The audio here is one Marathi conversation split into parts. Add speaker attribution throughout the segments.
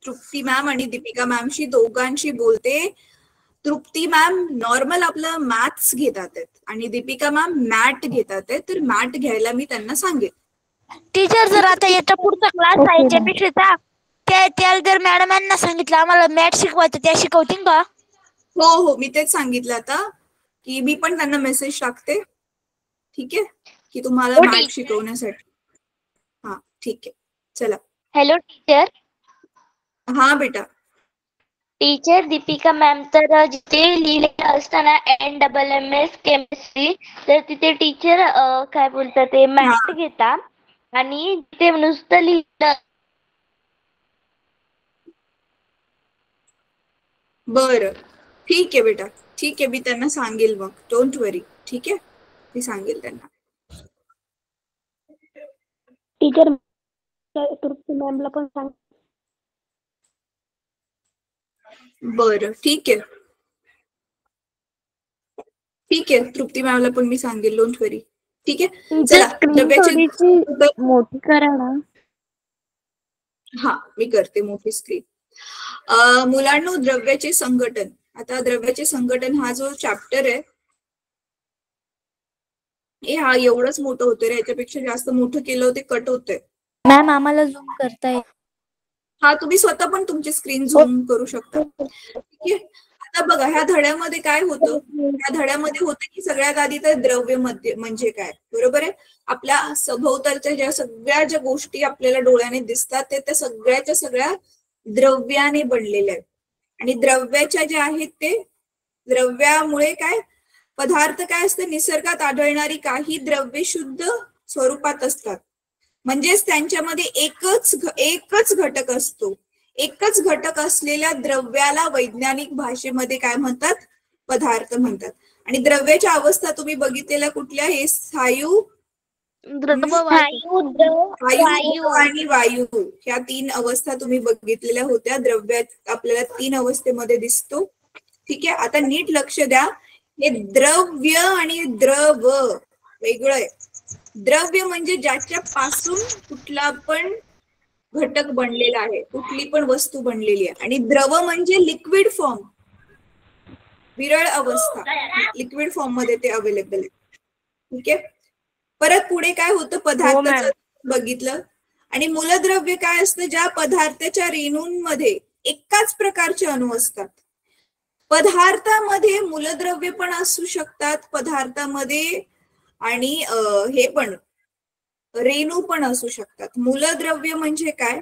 Speaker 1: तृप्ती मॅम आणि दीपिका मॅमशी दोघांशी बोलते. तृप्ती मॅम नॉर्मल आपलं मॅथ्स घेतात आणि दीपिका मॅम मॅट घेतात, तर मॅट घ्यायला मी त्यांना सांगेन.
Speaker 2: टीचर जर आता याचा पुढचा क्लास आहे केमिस्ट्रीचा, त्याला जर मॅडमांना सांगितलं आम्हाला मॅथ शिकवायचं, त्या शिकवतील का?
Speaker 1: हो हो, मी तेच सांगितलं आता की मी पण त्यांना मेसेज टाकते, ठीक आहे, की तुम्हाला मॅथ शिकवण्यासाठी. हा ठीक आहे, चला.
Speaker 2: Hello teacher.
Speaker 1: हा बेटा.
Speaker 2: टीचर दीपिका मॅम तर जिथे लिहिलेलं असतं ना NMMS केमिस्ट्री, तर तिथे टीचर काय बोलतात ते मॅथ घेता आणि ते नुसतं लिहिलं.
Speaker 1: बरं ठीक आहे बेटा, ठीक आहे, मी त्यांना सांगेल मग, डोंट वरी. ठीक आहे, मी सांगेल त्यांना.
Speaker 2: टीचर तृप्ती मॅमला पण सांग.
Speaker 1: बरं ठीक आहे, ठीक आहे, तृप्ती मॅमला पण मी सांगेल, डोंट वरी. ठीक आहे, चला.
Speaker 2: मोठी करा ना.
Speaker 1: हा, मी करते मोठी स्क्रीन. मुलांनो, द्रव्याचे संघटन. आता द्रव्याचे संघटन हा जो चॅप्टर आहे, हा एवढंच मोठं होतं रे, याच्यापेक्षा जास्त मोठं केलं होते कट होतंय.
Speaker 2: मॅम आम्हाला झूम करताय.
Speaker 1: हा, तुम्ही स्वतः पण तुमची स्क्रीन झूम करू शकता. ठीक आहे, आता बघा ह्या धड्यामध्ये काय होतं. ह्या धड्यामध्ये होतं की सगळ्यात आधी तर द्रव्य म्हणजे काय, बरोबर आहे. आपल्या सभोवतालच्या ज्या गोष्टी आपल्याला डोळ्याने दिसतात त्या सगळ्याच्या सगळ्या द्रव्याने बनलेल्या आहेत. आणि द्रव्याच्या ज्या आहेत ते द्रव्यामुळे काय पदार्थ काय असते, निसर्गात आढळणारी काही द्रव्ये शुद्ध स्वरूपात असतात. म्हणजेच त्यांच्यामध्ये एकच घटक असतो. एकच घटक असलेल्या द्रव्याला वैज्ञानिक भाषेमध्ये काय म्हणतात, पदार्थ म्हणतात. आणि द्रव्याच्या अवस्था तुम्ही बघितलेल्या कुठल्या, हे स्थायू, आणि वायू, ह्या 3 अवस्था तुम्ही बघितलेल्या होत्या. द्रव्यात आपल्याला 3 अवस्थेमध्ये दिसतो. ठीक आहे, आता नीट लक्ष द्या. हे द्रव्य आणि द्रव वेगळं आहे. द्रव्य म्हणजे ज्याच्या पासून कुठला पण घटक बनलेला आहे, कुठली पण वस्तू बनलेली आहे. आणि द्रव म्हणजे लिक्विड फॉर्म, विरळ अवस्था, लिक्विड फॉर्म मध्ये ते अवेलेबल आहे. ठीक आहे, परत पुढे काय होतं, पदार्थाचं बघितलं. आणि मूलद्रव्य काय असतं, ज्या पदार्थाच्या रेणूंमध्ये एकाच प्रकारचे अणू असतात. पदार्थामध्ये मूलद्रव्य पण असू शकतात, पदार्थामध्ये आणि हे पण रेणू पण असू शकतात. मूलद्रव्य म्हणजे काय,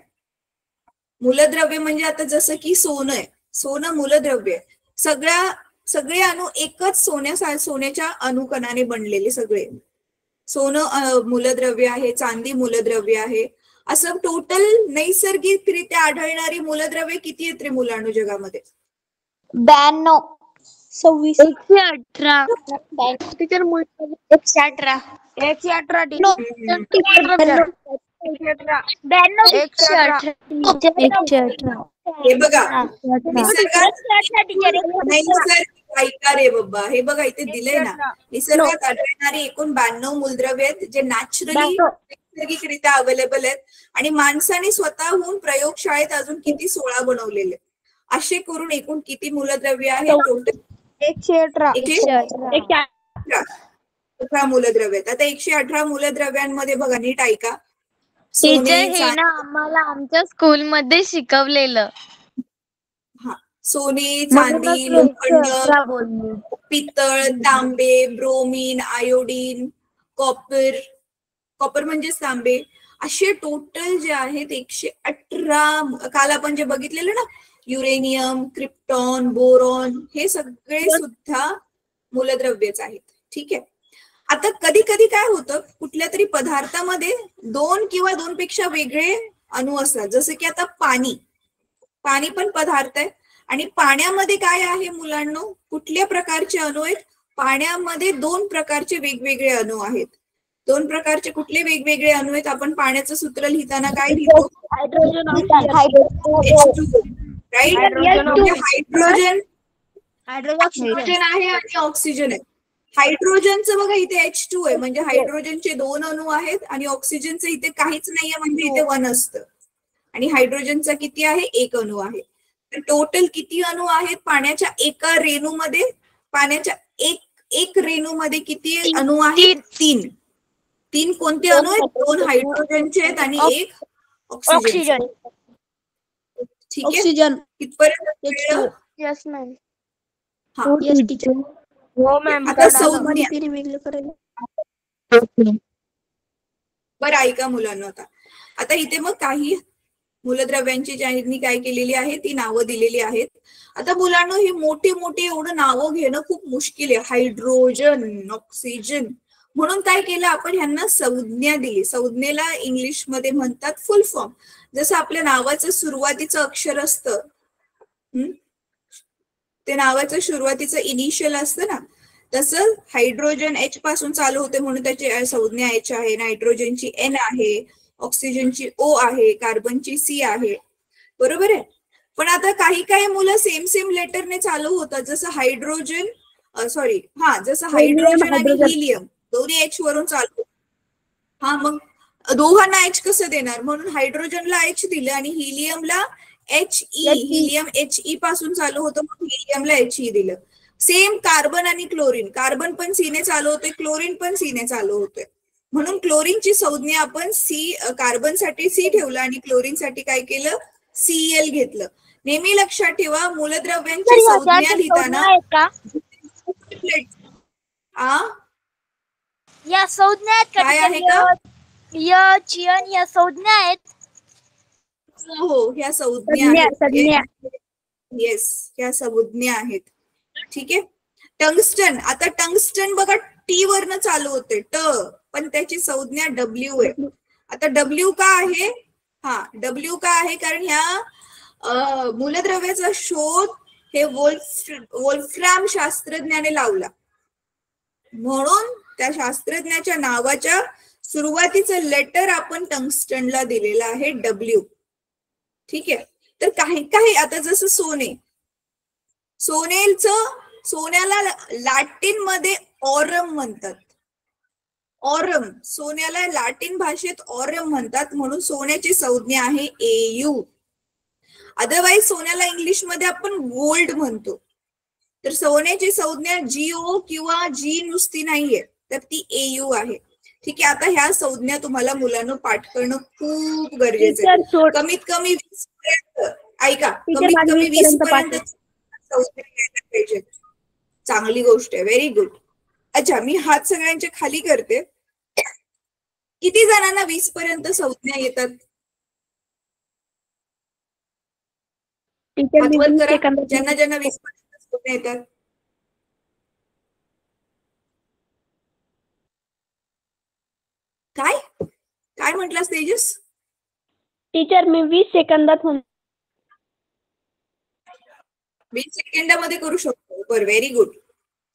Speaker 1: मूलद्रव्य म्हणजे आता जसं की सोनं आहे, सोनं मूलद्रव्य आहे. सगळे अणू एकच सोन्याच्या अणुकणाने बनलेले सगळे. सोनं मूलद्रव्य आहे, चांदी मूलद्रव्य आहे. असं टोटल नैसर्गिकरित्या आढळणारी मूलद्रव्य किती आहेत रे मुलांनो जगामध्ये?
Speaker 2: 92, 26, 118. टीचर 118, 118. 118.
Speaker 1: हे बघा, नैसर्गिक ऐका रे बाबा, हे बघा इथे दिलंय ना, निसर्गात आढळणारी एकूण 92 मूलद्रव्य आहेत जे नॅचरली नैसर्गिकरित्या अवेलेबल आहेत. आणि माणसाने स्वतःहून प्रयोगशाळेत अजून किती 16 बनवलेले. असे करून एकूण किती मूलद्रव्य आहे टोटल?
Speaker 2: 118.
Speaker 1: 118 मूलद्रव्य आहेत. आता 118 मूलद्रव्यांमध्ये बघा, नीट ऐका.
Speaker 2: टीचर हे ना आम्हाला आमच्या स्कूल मध्ये शिकवलेलं.
Speaker 1: सोने, चांदी, लोखंड, पितळ, तांबे, ब्रोमीन, आयोडीन, कॉपर म्हणजे तांबे, असे टोटल जे आहेत 118. काल आपण जे बघितलेलं ना, युरेनियम, क्रिप्टॉन, बोरॉन, हे सगळे सुद्धा मूलद्रव्यच आहेत. ठीक आहे, आता कधी कधी काय होतं, कुठल्या तरी पदार्थामध्ये 2 किंवा 2 पेक्षा वेगळे अणू असतात. जसं की आता पाणी पण पदार्थ आहे. आणि पाण्यामध्ये काय आहे मुलांनो, कुठल्या प्रकारचे अणू आहेत? पाण्यामध्ये 2 प्रकारचे वेगवेगळे अणू आहेत. 2 प्रकारचे कुठले वेगवेगळे अणू आहेत? आपण पाण्याचं सूत्र लिहिताना काय लिहितो? हायड्रोजन, हायड्रोजन आहे आणि ऑक्सिजन आहे. हायड्रोजनचं बघा इथे H2 आहे, म्हणजे हायड्रोजनचे 2 अणू आहेत आणि ऑक्सिजनचे इथे काहीच नाहीये, म्हणजे इथे 1 असतं. आणि हायड्रोजनचा किती आहे, 1 अणू आहे. तर टोटल किती अणू आहेत पाण्याच्या एका रेणूमध्ये? पाण्याच्या एक रेणूमध्ये किती अणू आहेत? 3. 3 कोणते अणू आहेत? 2 हायड्रोजनचे आहेत आणि 1 ऑक्सिजन. ठीक आहे,
Speaker 3: ऑक्सिजन.
Speaker 1: कितपर्यंत कळलं?
Speaker 2: Yes ma'am.
Speaker 1: हा,
Speaker 3: यस टीचर.
Speaker 2: हो मॅम.
Speaker 1: आता संज्ञा.
Speaker 3: वेगळं करायला.
Speaker 1: बरं ऐका मुलांना, आता इथे मग काही मूलद्रव्यांची ज्यांनी काय केलेली आहे ती नावं दिलेली आहेत. आता मुलांना ही मोठी मोठी एवढं नावं घेणं खूप मुश्किल आहे. हायड्रोजन, ऑक्सिजन, म्हणून काय केलं आपण, ह्यांना संज्ञा दिली. संज्ञेला इंग्लिश मध्ये म्हणतात फुल फॉर्म. जसं आपल्या नावाचं सुरुवातीचं अक्षर असतं, ते नावाचं सुरुवातीचं इनिशियल असतं ना, तसं हायड्रोजन H पासून चालू होते म्हणून त्याची संज्ञा H आहे. नायट्रोजनची N आहे, ऑक्सिजनची O आहे, कार्बनची C आहे. बरोबर आहे. पण आता काही मुलं सेम लेटरने चालू होतात, जसं हायड्रोजन जसं हायड्रोजन आणि हिलियम दोन्ही H वरून चालू. हा, मग दोघांना H कसं देणार, म्हणून हायड्रोजनला H दिलं आणि हिलियमला HE. हिलियम HE पासून चालू होतं म्हणून हिलियमला HE दिलं. सेम कार्बन आणि क्लोरीन, कार्बन पण C ने चालू होते, क्लोरीन पण C ने चालू होते, म्हणून क्लोरीनची संज्ञा आपण कार्बन साठी C ठेवलं आणि क्लोरीन साठी काय केलं, Cl घेतलं. नेहमी लक्षात ठेवा, मूलद्रव्यांची संज्ञा लिहिताना
Speaker 2: या संज्ञा
Speaker 1: काय आहे का,
Speaker 2: या संज्ञा आहेत.
Speaker 1: हो, ह्या संज्ञा आहेत. येस, ह्या संज्ञा आहेत. ठीक आहे. टंगस्टन, आता टंगस्टन बघा T वरनं चालू होते, पण त्याची संज्ञा W आहे. आता W का आहे, W का आहे, कारण ह्या मूलद्रव्याचा शोध हे वोल्फ्राम शास्त्रज्ञाने लावला, म्हणून त्या शास्त्रज्ञाच्या नावाच्या सुरुवातीचं लेटर आपण टंगस्टनला दिलेलं आहे W. ठीक आहे. तर काही आता जसं सोन्याला लॅटिन मध्ये ऑरम म्हणतात. ऑरम, सोन्याला लॅटिन भाषेत ऑरम म्हणतात, म्हणून सोन्याची संज्ञा आहे Au. अदरवाईज सोन्याला इंग्लिश मध्ये आपण गोल्ड म्हणतो. तर सोन्याची संज्ञा GO किंवा G नुसती नाहीये, तर ती Au आहे. ठीक आहे. आता ह्या संज्ञा तुम्हाला मुलांना पाठ करणं खूप गरजेचं आहे. कमीत कमी 20 पर्यंत, ऐका, कमीत कमी 20 पर्यंत संज्ञा घ्यायला पाहिजे. चांगली गोष्ट आहे, व्हेरी गुड. अच्छा, मी हात सगळ्यांचे खाली करते. किती जणांना 20 पर्यंत संज्ञा येतात? ज्यांना 20 पर्यंत संज्ञा येतात. काय म्हटलास तेजस?
Speaker 3: टीचर मी 20 सेकंदात
Speaker 1: 20 सेकंदामध्ये करू शकतो. बरं, व्हेरी गुड.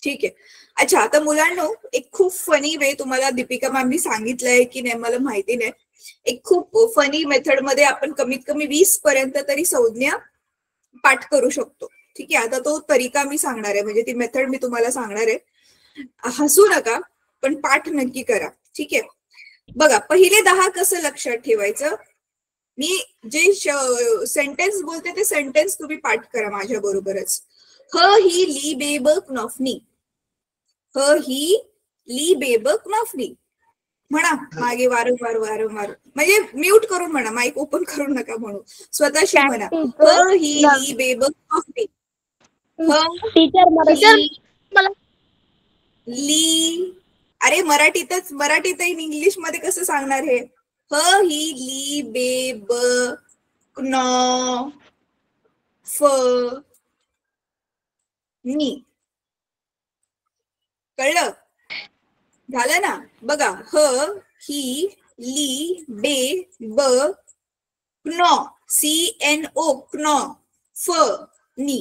Speaker 1: ठीक आहे. अच्छा, आता मुलांनो, एक खूप फनी वे तुम्हाला दीपिका मॅमनी सांगितलंय की नाही मला माहिती नाही, एक खूप फनी मेथड मध्ये आपण कमीत कमी 20 पर्यंत तरी संज्ञा पाठ करू शकतो. ठीक आहे. आता तो तरीका मी सांगणार आहे, म्हणजे ती मेथड मी तुम्हाला सांगणार आहे. हसू नका, पण पाठ नक्की करा. ठीक आहे. बघा, पहिले 10 कसं लक्षात ठेवायचं, मी जे सेंटेन्स बोलते ते सेंटेन्स तुम्ही पाठ करा माझ्या बरोबरच. ही ली बेब क्नॉफनी, ही ली बेब क्नॉफनी म्हणा मागे वारंवार, म्हणजे म्यूट करून म्हणा, माईक ओपन करून नका म्हणू, स्वतःशी म्हणा. ही ली बेब क्नॉफनी. ली, अरे मराठीत इंग्लिश मध्ये कसं सांगणार हे? ही ली बेब क्नॉ फ नी. कळलं? झालं ना? बघा, ही ली बे ब क्नॉ, CNO, क्नॉ, फ नी.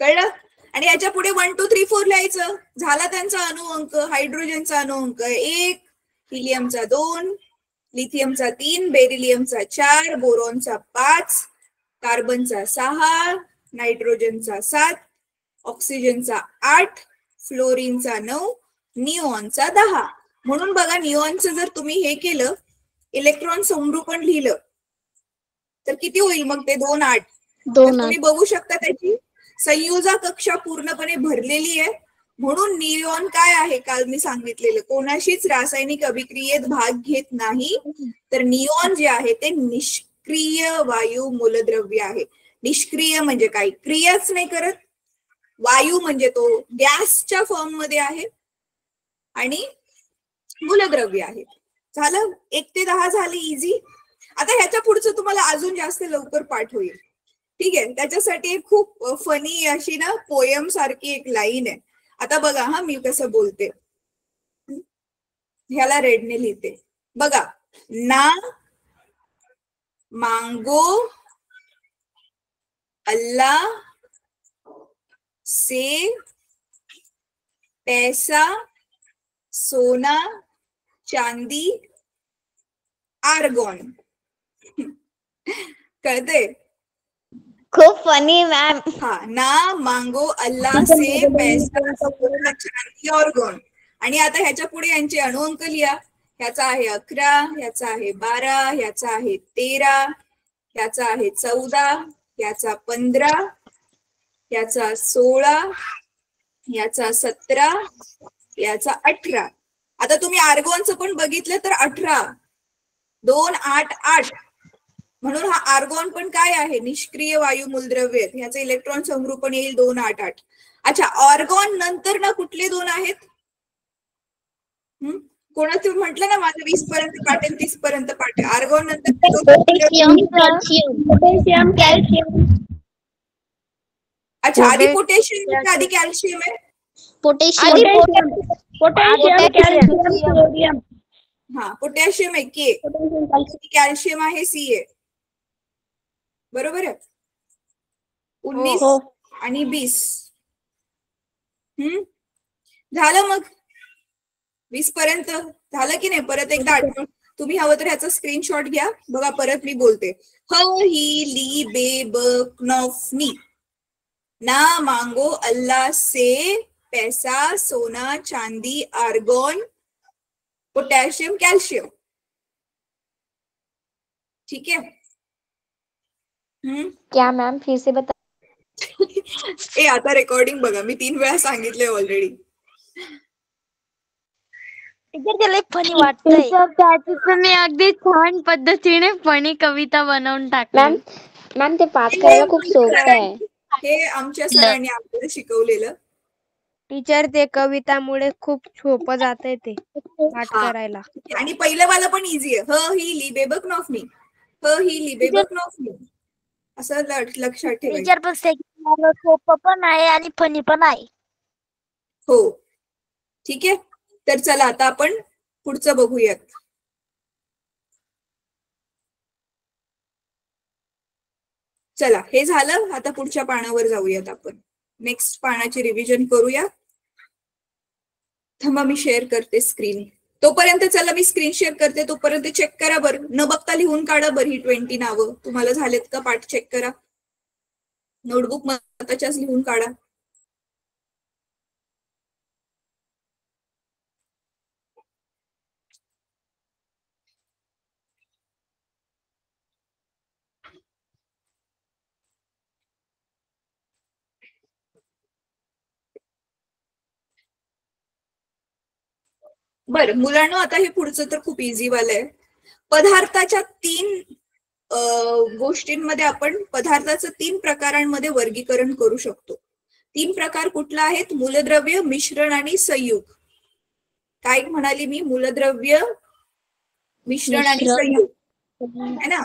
Speaker 1: कळलं? आणि याच्या पुढे 1 2 3 4 लिहायचं. झाला त्यांचा अणुअंक. हायड्रोजनचा अणुअंक 1, हिलियमचा 2, लिथियमचा 3, बेरिलियमचा 4, बोरॉनचा 5, कार्बनचा 6, नायट्रोजनचा 7, ऑक्सिजनचा 8, फ्लोरीनचा 9, निऑनचा 10. म्हणून बघा, निऑनचं जर तुम्ही हे केलं, इलेक्ट्रॉन समरूपण लिहिलं, तर किती होईल मग ते 2 8. तर
Speaker 3: 2
Speaker 1: तुम्ही बघू शकता त्याची संयोजक कक्षा पूर्णपणे भरलेली आहे. म्हणून निऑन काय आहे, काल मी सांगितलेलं, कोणाशीच रासायनिक अभिक्रियेत भाग घेत नाही. तर निऑन जे आहे ते निष्क्रिय वायू मूलद्रव्य आहे. निष्क्रिय म्हणजे काही क्रियाच नाही करत. वायू म्हणजे तो गॅसच्या फॉर्म मध्ये आहे आणि मूलद्रव्य आहे. झालं, 1 ते 10 झाली इझी. आता ह्याच्या पुढचं तुम्हाला अजून जास्त लवकर पाठ होईल. ठीक आहे, त्याच्यासाठी एक खूप फनी अशी ना पोयम सारखी एक लाईन आहे. आता बघा हा मी कसं बोलते, ह्याला रेडने लिहिते बघा. ना मांगो अल्लाह से पैसा सोना चांदी आर्गॉन. कळते?
Speaker 3: खूप फनी मॅम.
Speaker 1: हा, ना मांगो अल्लाह से पैसा सोना चांदी आर्गॉन. आणि आता ह्याच्या पुढे यांचे अणुअंक लिहा. ह्याचा आहे 11, ह्याचा आहे 12, ह्याचा आहे 13, ह्याचा आहे 14, ह्याचा 15, ह्याचा 16, ह्याचा 17, याचा 18. आता तुम्ही आर्गॉनचं पण बघितलं तर 18, 2 8 8. म्हणून हा आर्गॉन पण काय आहे, निष्क्रिय वायू मूलद्रव्य. ह्याचं इलेक्ट्रॉन संरूपण येईल 2 8 8. अच्छा, ऑर्गॉन नंतर ना कुठले 2 आहेत? कोणाचं म्हटलं ना माझं 20 पर्यंत पाठ आहे, 30 पर्यंत पाठ आहे. आर्गॉन नंतर
Speaker 3: पोटॅशियम कॅल्शियम.
Speaker 1: अच्छा, आधी पोटॅशियम आधी कॅल्शियम आहे.
Speaker 3: Potassium calcium sodium.
Speaker 1: हा, पोटॅशियम आहे के, कॅल्शियम आहे सी आहे. बरोबर आहे. 19 आणि 20. झालं मग 20 पर्यंत झालं की नाही? परत एकदा आठवण. तुम्ही हवं तर ह्याचा स्क्रीनशॉट घ्या. बघा परत मी बोलते. ह ही ली बे ब नॉफ नी. ना मांगो अल्लाह से पैसा सोना चांदी आर्गॉन पोटॅशियम कॅल्शियम. ठीक है?
Speaker 2: क्या मैम फिर से बता.
Speaker 1: ए आता रेकॉर्डिंग बघा, मी 3 वेळा सांगितलंय ऑलरेडी.
Speaker 3: त्याला फनी वाटतंय.
Speaker 2: त्याची तुम्ही अगदी छान पद्धतीने फनी कविता बनवून टाकली. मॅम ते पाठ करायला खूप सोपं आहे.
Speaker 1: हे आमच्या सरांनी आपल्याला शिकवलेलं.
Speaker 3: टीचर ते कवितामुळे खूप सोपं जातंय ते पाठ करायला.
Speaker 1: आणि पहिलं वाला पण इझी आहे. ह ही ली बेबक नॉफनी. ह ही ली बेबक नॉफनी. असं लक्षात ठेवायचं.
Speaker 3: टीचर पण सोपं पण आहे आणि फनी पण आहे.
Speaker 1: हो, ठीक आहे. तर चला आता आपण पुढचं बघूयात. चला, हे झालं. आता पुढच्या पानावर जाऊयात आपण. नेक्स्ट पानाची रिव्हिजन करूया. थांबा मी शेअर करते स्क्रीन. तोपर्यंत चला मी स्क्रीन शेअर करते. तोपर्यंत चेक करा बरं, न बघता लिहून काढा बरं ही 20 नावं. तुम्हाला झालेत का पाठ? चेक करा. नोटबुक मताच्याच लिहून काढा. बरं मुलांना, आता हे पुढचं तर खूप इझी वालं आहे. पदार्थाच्या 3 गोष्टींमध्ये आपण पदार्थाचं 3 प्रकारांमध्ये वर्गीकरण करू शकतो. 3 प्रकार कुठला आहेत? मूलद्रव्य, मिश्रण आणि संयुग. काय म्हणाली मी? मूलद्रव्य, मिश्रण आणि संयुग है ना.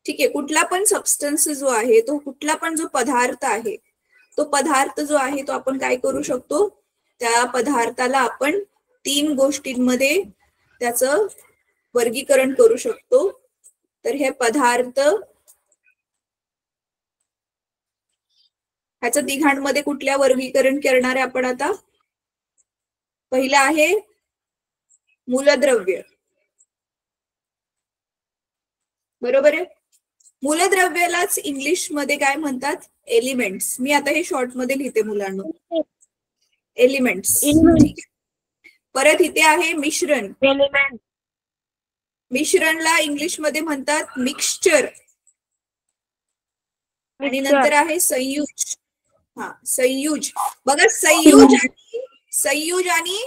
Speaker 1: ठीक आहे. कुठला पण सबस्टन्स जो आहे, तो कुठला पण जो पदार्थ आहे, तो पदार्थ जो आहे तो आपण काय करू शकतो? त्या पदार्थाला आपण 3 गोष्टींमध्ये त्याचं वर्गीकरण करू शकतो. तर हे पदार्थ ह्याचं तिघांमध्ये कुठल्या वर्गीकरण करणार आहे आपण आता? पहिलं आहे मूलद्रव्य. बरोबर आहे. मूलद्रव्यालाच इंग्लिश मध्ये काय म्हणतात? एलिमेंट्स. मी आता हे शॉर्ट मध्ये लिहिते मुलांना. एलिमेंट्स. परत इथे आहे मिश्रण. मिश्रणला इंग्लिश मध्ये म्हणतात मिक्सचर. आणि नंतर आहे संयुज. हा, संयुज. बघा, संयुज आणि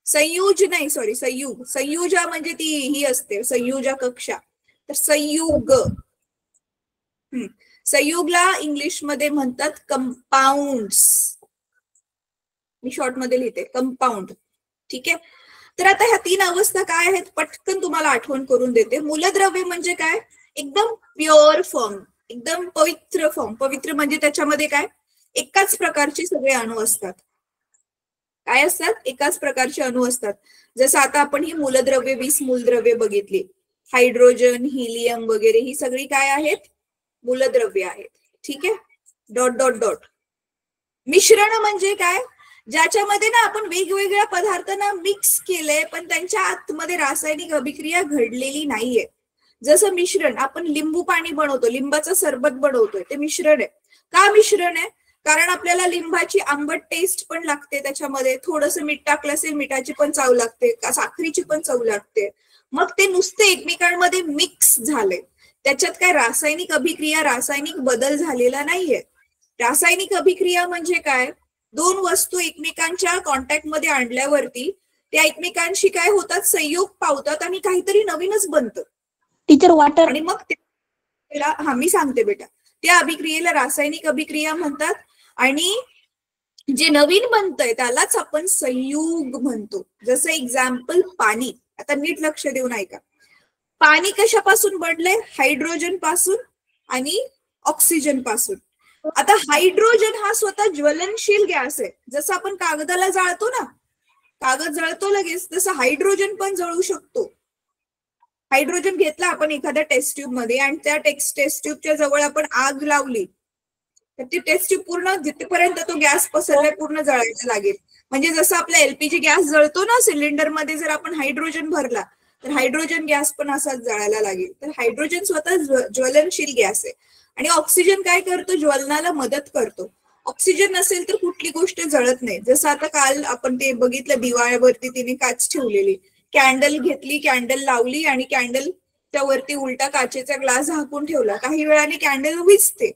Speaker 1: संयुज नाही, सॉरी, संयुग. संयुजा म्हणजे ती ही असते संयुजा कक्षा, तर संयुग. संयुगला इंग्लिश मध्ये म्हणतात कंपाऊंड्स. मी शॉर्ट मध्ये लिहिते कंपाऊंड. ठीक आहे. तर आता ह्या 3 अवस्था काय आहेत पटकन तुम्हाला आठवण करून देते. मूलद्रव्य म्हणजे काय, एकदम प्युअर फॉर्म, एकदम पवित्र फॉर्म. पवित्र म्हणजे त्याच्यामध्ये काय, एकाच प्रकारचे सगळे अणू असतात. काय असतात, एकाच प्रकारचे अणू असतात. जसं आता आपण ही मूलद्रव्य 20 मूलद्रव्य बघितली, हायड्रोजन, हिलियम वगैरे, ही सगळी काय आहेत, मूलद्रव्य आहेत. ठीक आहे. Dot dot dot. मिश्रण म्हणजे काय, ज्याच्यामध्ये ना आपण वेगवेगळ्या पदार्थांना मिक्स केलंय पण त्यांच्या आतमध्ये रासायनिक अभिक्रिया घडलेली नाहीये. जसं मिश्रण, आपण लिंबू पाणी बनवतो, लिंबाचं सरबत बनवतोय, ते मिश्रण आहे. का मिश्रण आहे, कारण आपल्याला लिंबाची आंबट टेस्ट पण लागते, त्याच्यामध्ये थोडंसं मीठ टाकलं असेल, मिठाची पण चव लागते, साखरीची पण चव लागते. मग ते नुसते एकमेकांमध्ये मिक्स झाले, त्याच्यात काय रासायनिक अभिक्रिया, रासायनिक बदल झालेला नाहीये. रासायनिक अभिक्रिया म्हणजे काय, 2 वस्तू एकमेकांच्या कॉन्टॅक्ट मध्ये आणल्यावरती त्या एकमेकांशी काय होतात, संयोग पावतात आणि काहीतरी नवीनच बनतं.
Speaker 4: Teacher water.
Speaker 1: आणि मग त्याला, हा मी सांगते बेटा, त्या अभिक्रियेला रासायनिक अभिक्रिया म्हणतात. आणि जे नवीन बनतंय त्यालाच आपण संयुग म्हणतो. जसं एक्झाम्पल पाणी. आता नीट लक्ष देऊन ऐका. पाणी कशापासून बनलंय, हायड्रोजन पासून आणि ऑक्सिजन पासून. आता हायड्रोजन हा स्वतः ज्वलनशील गॅस आहे. जसं आपण कागदाला जाळतो ना, कागद जळतो लगेच, तसं हायड्रोजन पण जळू शकतो. हायड्रोजन घेतला आपण एखाद्या टेस्ट ट्यूब मध्ये आणि त्या टेस्ट ट्यूबच्या जवळ आपण आग लावली, तर ती टेस्ट ट्यूब पूर्ण जिथपर्यंत तो गॅस पसरलाय पूर्ण जळायला लागेल. म्हणजे जसं आपला एलपीजी गॅस जळतो ना, सिलेंडर मध्ये जर आपण हायड्रोजन भरला तर हायड्रोजन गॅस पण असाच जळायला लागेल. तर हायड्रोजन स्वतः ज्वलनशील गॅस आहे. आणि ऑक्सिजन काय करतो, ज्वलनाला मदत करतो. ऑक्सिजन नसेल तर कुठली गोष्ट जळत नाही. जसं आता काल आपण ते बघितलं, दिवाळ्यावरती तिने काच ठेवलेली, कॅन्डल घेतली, कॅन्डल लावली आणि कॅन्डलच्या वरती उलटा काचेचा ग्लास झाकून ठेवला. काही वेळाने कॅन्डल विझते.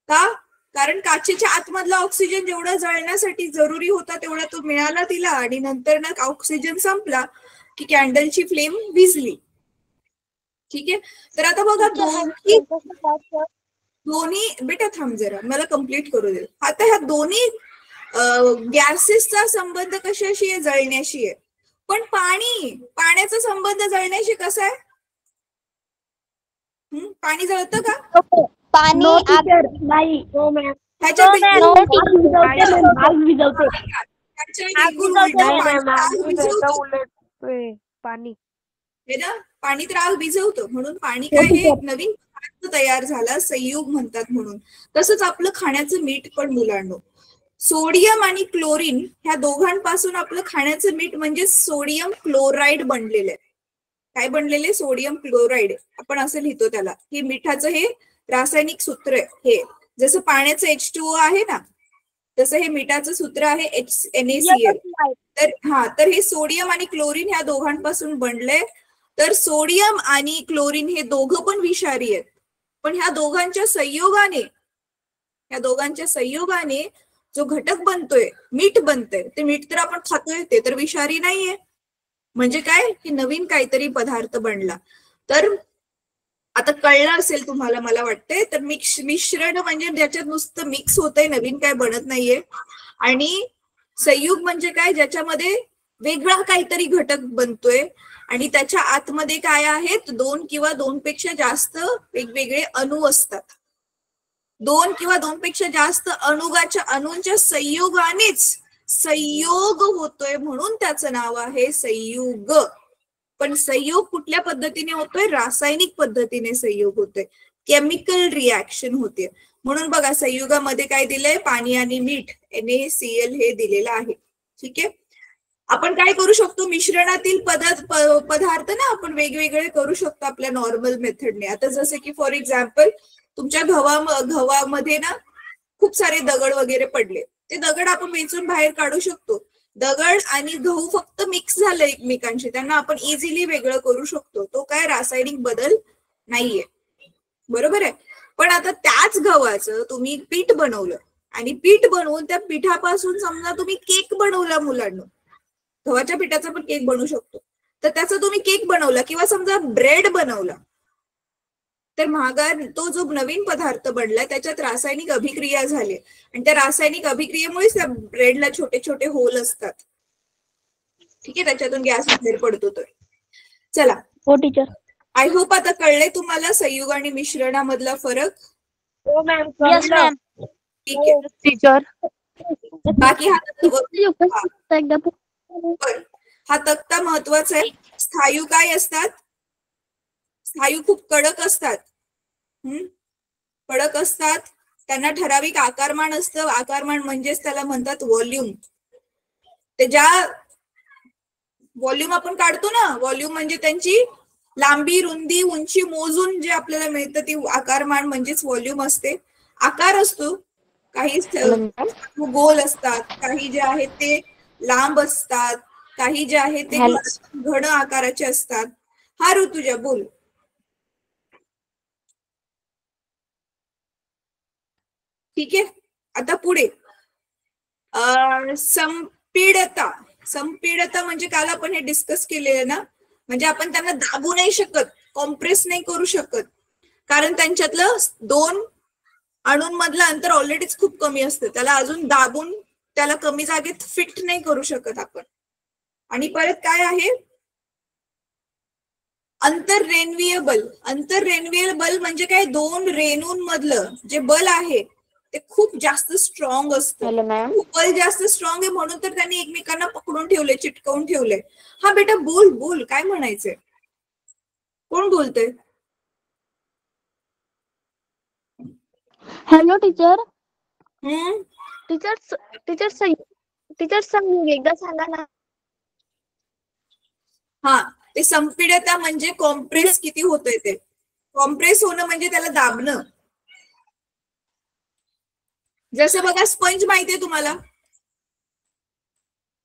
Speaker 1: का, कारण काचेच्या आतमधला ऑक्सिजन जेवढा जळण्यासाठी जरुरी होता तेवढा तो मिळाला तिला, आणि नंतर ना ऑक्सिजन संपला की कॅन्डलची फ्लेम विझली. ठीक आहे. तर आता बघा, दोन्ही बेटा थांब जरा, मला कंप्लीट करू दे. आता ह्या दोन्ही गॅसेसचा संबंध कशाशी आहे, जळण्याशी आहे. पण पाण्याचा संबंध जळण्याशी कसा आहे, पाणी जळतं का,
Speaker 4: पाणी
Speaker 2: नाही.
Speaker 1: ह्याच्या
Speaker 3: पाणी
Speaker 1: हे ना, पाणी तर आग विझवतं. म्हणून पाणी काय, हे नवीन पदार्थ तयार झाला, संयुग म्हणतात म्हणून. तसंच आपलं खाण्याचं मीठ पण मुलांनो, सोडियम आणि क्लोरीन ह्या दोघांपासून आपलं खाण्याचं मीठ म्हणजे सोडियम क्लोराईड बनलेलं आहे. काय बनलेले, सोडियम क्लोराईड. आपण असं लिहितो त्याला. हे मिठाचं हे रासायनिक सूत्र आहे. हे जसं पाण्याचं H2O आहे ना, तसं हे मिठाचं सूत्र आहे NaCl. तर हे सोडियम आणि क्लोरीन ह्या दोघांपासून बनलंय. तर सोडियम आणि क्लोरीन हे दोघं पण विषारी आहेत. पण ह्या दोघांच्या संयोगाने जो घटक बनतोय, मीठ बनतंय, ते मीठ तर आपण खातोय, ते तर विषारी नाहीये. म्हणजे काय, की नवीन काहीतरी पदार्थ बनला. तर आता कळलं असेल तुम्हाला, मला वाटतंय. तर मिश्रण म्हणजे ज्याच्यात नुसतं मिक्स होतंय, नवीन काय बनत नाहीये. आणि संयुग म्हणजे काय, ज्याच्यामध्ये वेगळा काहीतरी घटक बनतोय आणि त्याच्या आतमध्ये काय आहेत, 2 किंवा 2 पेक्षा जास्त वेगवेगळे अणू असतात. 2 किंवा 2 पेक्षा जास्त अणूंच्या संयोगानेच संयोग होतोय, म्हणून त्याचं नाव आहे संयुग. पण संयोग कुठल्या पद्धतीने होतोय, रासायनिक पद्धतीने संयोग होतोय, केमिकल रिॲक्शन होते. म्हणून बघा, संयुगामध्ये काय दिलंय, पाणी आणि मीठ NaCl हे दिलेलं आहे. ठीक आहे. आपण काय करू शकतो, मिश्रणातील पदार्थ ना आपण वेगवेगळे करू शकतो आपल्या नॉर्मल मेथडने. आता जसं की फॉर एक्झाम्पल, तुमच्या गव्हामध्ये ना खूप सारे दगड वगैरे पडले, ते दगड आपण वेचून बाहेर काढू शकतो. दगड आणि गहू फक्त मिक्स झालं एकमेकांशी, त्यांना आपण इझिली वेगळं करू शकतो. तो काय रासायनिक बदल नाहीये, बरोबर आहे. पण आता त्याच गव्हाचं तुम्ही पीठ बनवलं आणि पीठ बनवून त्या पिठापासून समजा तुम्ही केक बनवला मुलांना, गव्हाच्या पिठाचा पण केक बनवू शकतो, तर त्याचा तुम्ही केक बनवला किंवा समजा ब्रेड बनवला, तर महागार तो जो नवीन पदार्थ बनला त्याच्यात रासायनिक अभिक्रिया झाली आणि त्या रासायनिक अभिक्रियेमुळेच त्या ब्रेडला छोटे छोटे होल असतात. ठीक आहे, त्याच्यातून गॅस बाहेर पडतो. तर चला,
Speaker 4: हो टीचर.
Speaker 1: आय होप आता कळले तुम्हाला संयुग आणि मिश्रणामधला फरक.
Speaker 4: हो मॅम. Yes ma'am.
Speaker 1: ठीक आहे
Speaker 4: टीचर.
Speaker 1: बाकी हा तक्ता महत्वाचा आहे. स्थायू काय असतात? स्थायू खूप कडक असतात. कडक असतात, त्यांना ठराविक आकारमान असतं. आकारमान म्हणजेच त्याला म्हणतात व्हॉल्यूम. ते ज्या व्हॉल्यूम आपण काढतो ना, व्हॉल्यूम म्हणजे त्यांची लांबी, रुंदी, उंची मोजून जे आपल्याला मिळतं ती आकारमान म्हणजेच व्हॉल्यूम असते. आकार असतो, काही गोल असतात, काही जे आहेत ते लांब असतात, काही जे आहेत ते घन आकाराचे असतात. हा ऋतुजा बोल. ठीक आहे, आता पुढे संपीडता. संपीडता म्हणजे काल आपण हे डिस्कस केलेलं ना, म्हणजे आपण त्यांना दाबू नाही शकत, कॉम्प्रेस नाही करू शकत, कारण त्यांच्यातलं दोन अणूंमधलं अंतर ऑलरेडीच खूप कमी असतं. त्याला अजून दाबून त्याला कमी जागेत फिट नाही करू शकत आपण. आणि परत काय आहे? अंतररेणवीय बल. अंतररेणवीय बल म्हणजे काय? दोन रेणूंमधलं जे बल आहे ते खूप जास्त स्ट्रॉंग असतं. खूप बल जास्त स्ट्रॉंग आहे म्हणून तर त्यांनी एकमेकांना पकडून ठेवले, चिटकवून ठेवले. हा बेटा बोल बोल, काय म्हणायचंय? कोण बोलतंय?
Speaker 4: Hello teacher.
Speaker 2: टीचर संयुग एकदा सांगा ना.
Speaker 1: हा, ते संपीडता म्हणजे कॉम्प्रेस किती होतंय ते. कॉम्प्रेस होणं म्हणजे त्याला दाबणं. जसं बघा, स्पंज माहितीये तुम्हाला?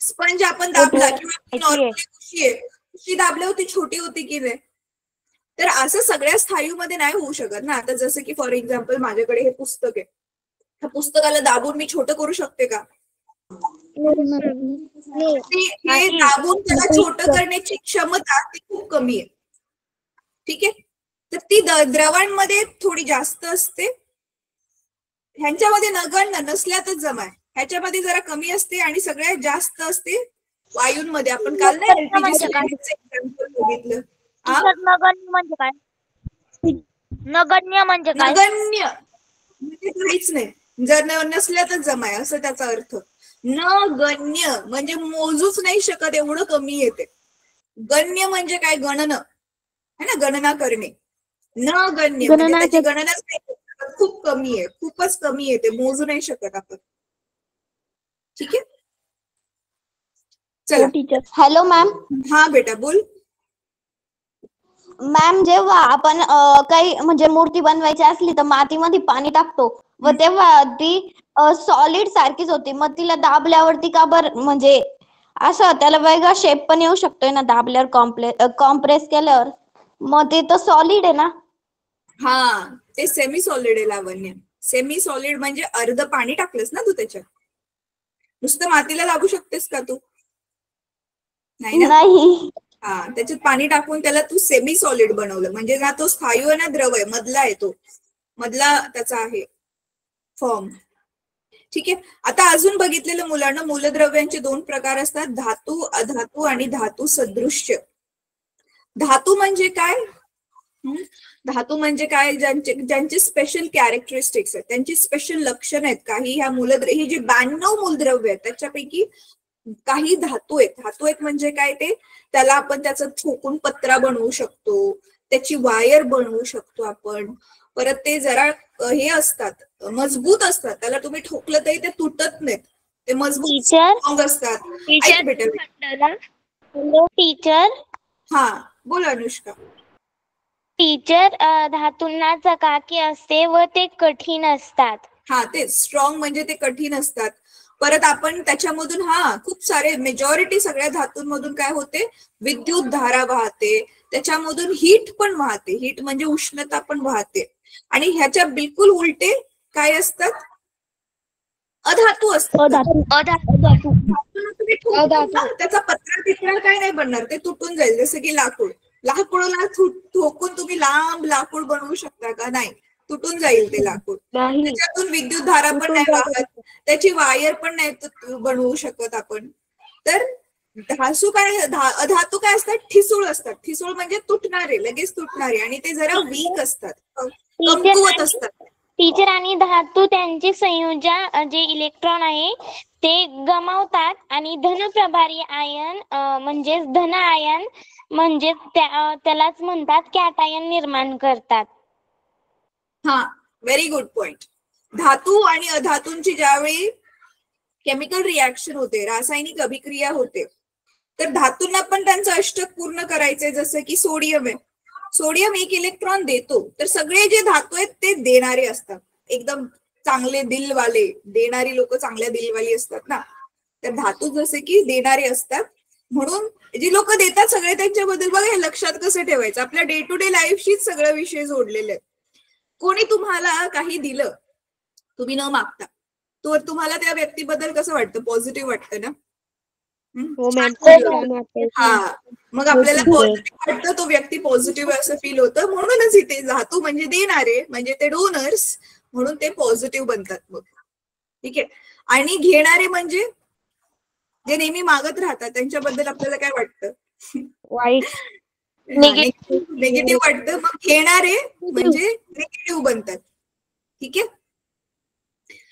Speaker 1: स्पंज आपण दाबला किंवा नॉर्मली उशी दाबल्यावर ती छोटी होती की नाही, तर असं सगळ्या स्थायूमध्ये नाही होऊ शकत ना. आता जसं की फॉर एक्झाम्पल माझ्याकडे हे पुस्तक आहे, त्या पुस्तकाला दाबून मी छोटं करू शकते का? हे दाबून त्याला छोटं करण्याची क्षमता ती खूप कमी आहे. ठीक आहे, तर ती द्रवांमध्ये थोडी जास्त असते, ह्यांच्यामध्ये नगण्य नसल्यातच जमा आहे. ह्याच्यामध्ये जरा कमी असते आणि सगळ्यात जास्त असते वायूंमध्ये. आपण काल नाही एक्झाम्पल बघितलं.
Speaker 2: नगण्य म्हणजे काय? नगण्य म्हणजे काय?
Speaker 1: नगण्य म्हणजे काहीच नाही, जर नसल्यातच जमा आहे असं त्याचा अर्थ. नगण्य म्हणजे मोजूच नाही शकत एवढं कमी येते. गण्य म्हणजे काय? गणन है ना, गणना करणे. नगण्य म्हणजे त्याची गणनाच नाही, खूप कमी आहे, खूपच कमी येते, मोजू नाही शकत आपण. ठीक आहे, चला.
Speaker 4: Hello ma'am.
Speaker 1: हा बेटा बोल.
Speaker 4: मॅम, जेव्हा आपण काही म्हणजे मूर्ती बनवायची असली तर मातीमध्ये पाणी टाकतो व तेव्हा ती सॉलिड सारखीच होती, मग तिला दाबल्यावरती का बरं म्हणजे असं त्याला वेगळा शेप पण येऊ शकतोय ना दाबल्यावर, कॉम्प्रेस केल्यावर, मग ते तर सॉलिड आहे ना?
Speaker 1: हा, ते सेमी सॉलिड आहे लावण्य. सेमी सॉलिड म्हणजे अर्ध पाणी टाकलंस ना तू त्याच्यात. नुसतं मातीला दाबू शकतेस का तू? नाही ना. हा, त्याच्यात पाणी टाकून त्याला तू सेमी सॉलिड बनवलं म्हणजे ना तो स्थायू आहे ना द्रव आहे, मधला आहे तो, मधला त्याचा आहे फॉर्म. ठीक आहे, आता अजून बघितलेलं मुलांना, मूलद्रव्यांचे दोन प्रकार असतात, धातू, अधातू आणि धातू सदृश्य. धातू म्हणजे काय? धातू म्हणजे काय? ज्यांचे स्पेशल कॅरेक्टरिस्टिक्स आहेत, त्यांची स्पेशल लक्षण आहेत. काही ह्या ही जी 92 मूलद्रव्य आहेत त्याच्यापैकी काही धातू आहेत. धातू आहेत म्हणजे काय? ते त्याला आपण त्याचं ठोकून पत्रा बनवू शकतो, त्याची वायर बनवू शकतो आपण. परत ते जरा हे असतात, मजबूत असतात, त्याला तुम्ही ठोकलं तरी ते तुटत नाहीत, ते मजबूत स्ट्रॉंग असतात. ऐक बेटा.
Speaker 2: Hello teacher.
Speaker 1: हा बोल अनुष्का.
Speaker 2: टीचर, धातूंना चकाकी असते व ते कठीण असतात.
Speaker 1: हा, तेच स्ट्रॉंग म्हणजे ते कठीण असतात. परत आपण त्याच्यामधून खूप सारे मेजॉरिटी सगळ्या धातूंमधून काय होते? विद्युत धारा वाहते, त्याच्यामधून हीट पण वाहते. हीट म्हणजे उष्णता पण वाहते. आणि ह्याच्या बिलकुल उलटे काय असतात? अधातू असतात. तुम्ही ठोकून ना, त्याचा पत्रा तिकडे काय नाही बनणार, ते तुटून जाईल. जसं की लाकूडला ठोकून तुम्ही लांब लाकूड बनवू शकता का? नाही, तुटून जाईल ते लाकूड. त्याच्यातून विद्युत धारा पण नाही वाहत, त्याची वायर पण नाही बनवू शकत आपण. तर अधातू काय असतात? ठिसूळ असतात. ठिसूळ म्हणजे तुटणारे, लगेच तुटणारे, आणि ते जरा वीक असतात, कमकुवत असतात.
Speaker 2: टीचर, आणि धातू त्यांचे संयोजन जे इलेक्ट्रॉन आहे ते गमावतात आणि धनप्रभारी आयन म्हणजेच धन आयन म्हणजे त्यालाच म्हणतात कॅटायन निर्माण करतात.
Speaker 1: हा, व्हेरी गुड पॉइंट. धातू आणि अधातूंची ज्यावेळी केमिकल रिॲक्शन होते, रासायनिक अभिक्रिया होते, तर धातूंना पण त्यांचं अष्टक पूर्ण करायचंय. जसं की सोडियम आहे, सोडियम 1 इलेक्ट्रॉन देतो, तर सगळे जे धातू आहेत ते देणारे असतात, एकदम चांगले दिलवाले. देणारी लोक चांगल्या दिलवाली असतात ना, तर धातू जसे की देणारे असतात. म्हणून जी लोक देतात सगळे त्यांच्याबद्दल बघा, हे लक्षात कसं ठेवायचं. आपल्या डे टू डे लाईफशीच सगळे विषय जोडलेले आहेत. कोणी तुम्हाला काही दिलं, तुम्ही न मागता, तर तुम्हाला त्या व्यक्तीबद्दल कसं वाटतं? पॉझिटिव्ह वाटतं ना? हा, मग आपल्याला पॉझिटिव्ह वाटतं, तो व्यक्ती पॉझिटिव्ह असं फील होतं. म्हणूनच इथे धातू म्हणजे देणारे, म्हणजे ते डोनर्स, म्हणून ते पॉझिटिव्ह बनतात. मग ठीक आहे. आणि घेणारे म्हणजे जे नेहमी मागत राहतात, त्यांच्याबद्दल आपल्याला काय वाटतं?
Speaker 3: वाईट,
Speaker 1: निगेटिव्ह वाटतं. मग घेणारे म्हणजे निगेटिव्ह बनतात. ठीक आहे.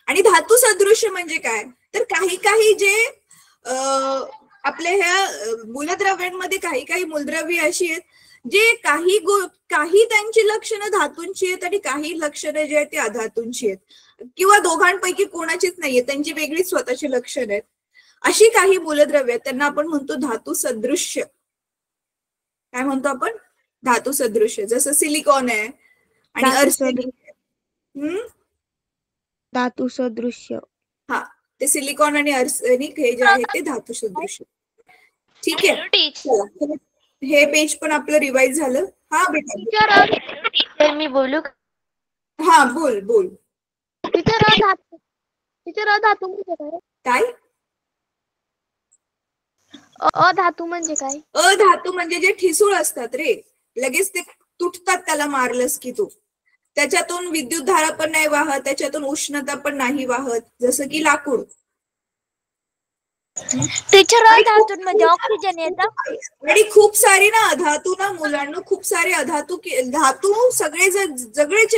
Speaker 1: आणि धातू सदृश्य म्हणजे काय? तर काही जे आपल्या ह्या मूलद्रव्यांमध्ये काही मूलद्रव्य अशी आहेत जे काही त्यांची लक्षणं धातूंची आहेत आणि काही लक्षणं जे आहेत ती अधातूंची आहेत, किंवा दोघांपैकी कोणाचीच नाहीये, त्यांची वेगळीच स्वतःची लक्षणं आहेत. अशी काही मूलद्रव्य आहेत, त्यांना आपण म्हणतो धातू सदृश्य. काय म्हणतो आपण? धातू सदृश्य. जसं सिलिकॉन आहे आणि आर्सेनिक आहे.
Speaker 3: धातू सदृश्य.
Speaker 1: हा, ते सिलिकॉन आणि आर्सेनिक हे जे आहे ते धातू सदृश्य. ठीक आहे. हे पेज पण आपलं रिवाइज झालं. हा बेटा,
Speaker 2: मी बोलू?
Speaker 1: हा, बोल.
Speaker 2: टीचर, अधातू म्हणजे काय? अधातू म्हणजे काय?
Speaker 1: अधातू म्हणजे जे ठिसूळ असतात रे, लगेच ते तुटतात त्याला मारलंस की तू. त्याच्यातून विद्युत धारा पण नाही वाहत, त्याच्यातून उष्णता पण नाही वाहत, जसं की लाकूड.
Speaker 2: टीचर, अधातूंमध्ये ऑक्सिजन येतं.
Speaker 1: आणि खूप सारे ना अधातू ना मुलांना, खूप सारे धातू सगळेचे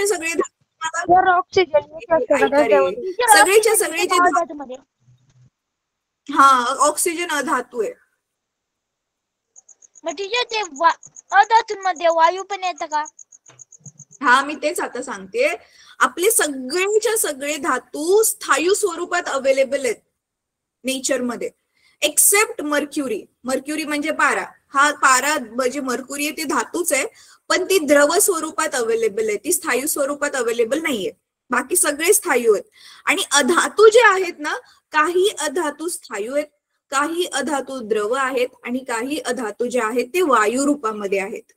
Speaker 1: सगळे सगळेच्या सगळे जे, हा, ऑक्सिजन अधातू आहे.
Speaker 2: मग टीचर, ते अधातूंमध्ये वायू पण येतं का?
Speaker 1: हा, मी तेच आता सांगते. आपले सगळेच्या सगळे धातू स्थायू स्वरूपात अवेलेबल आहेत नेचरमध्ये, एक्सेप्ट मर्क्युरी. मर्क्युरी म्हणजे पारा. हा पारा म्हणजे मर्क्युरी आहे, ती धातूच आहे, पण ती द्रव स्वरूपात अवेलेबल आहे, ती स्थायू स्वरूपात अवेलेबल नाहीये. बाकी सगळे स्थायू आहेत. आणि अधातू जे आहेत ना, काही अधातू स्थायू आहेत, काही अधातू द्रव आहेत, आणि काही अधातू जे आहेत ते वायू रूपामध्ये आहेत.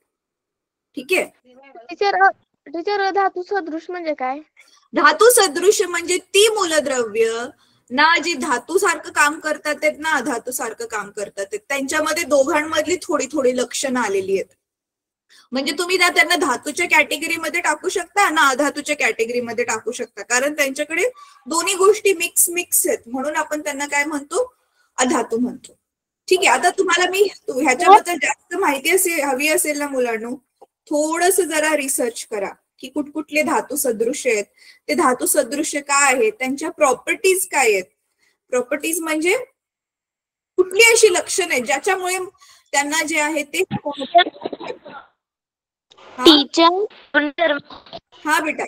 Speaker 1: ठीक आहे.
Speaker 2: टीचर, धातू सदृश म्हणजे काय?
Speaker 1: धातू सदृश्य म्हणजे ती मूलद्रव्य ना जी धातू सारखं काम करतात आहेत ना अधातू सारखं काम करतात आहेत, त्यांच्यामध्ये दोघांमधली थोडी थोडी लक्षणं आलेली आहेत. म्हणजे तुम्ही त्यांना धातूच्या कॅटेगरीमध्ये टाकू शकता ना अधातूच्या कॅटेगरीमध्ये टाकू शकता, कारण त्यांच्याकडे दोन्ही गोष्टी मिक्स आहेत, म्हणून आपण त्यांना काय म्हणतो? अधातू म्हणतो. ठीक आहे. आता तुम्हाला मी ह्याच्याबद्दल जास्त माहिती हवी असेल ना मुलांनो, थोडस जरा रिसर्च करा की कुठकुठले धातू सदृश्य आहेत, ते धातू सदृश्य काय आहेत, त्यांच्या प्रॉपर्टीज काय आहेत. प्रॉपर्टीज म्हणजे कुठली अशी लक्षणं आहेत ज्याच्यामुळे त्यांना जे आहे ते. हा बेटा.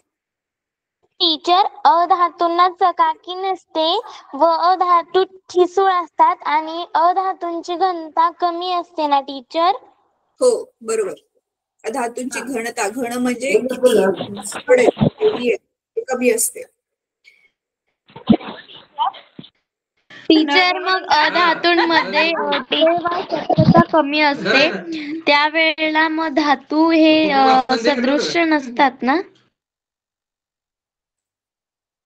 Speaker 2: टीचर, अधातूंना चकाकी नसते व अधातू ठिसूळ असतात आणि अधातूंची घनता कमी असते ना टीचर?
Speaker 1: हो, बरोबर. धातूंची घनता, घन म्हणजे कमी असते.
Speaker 2: टीचर, मग अधातूंमध्ये तेव्हा कमी असते त्यावेळेला मग धातू हे सदृश्य नसतात ना?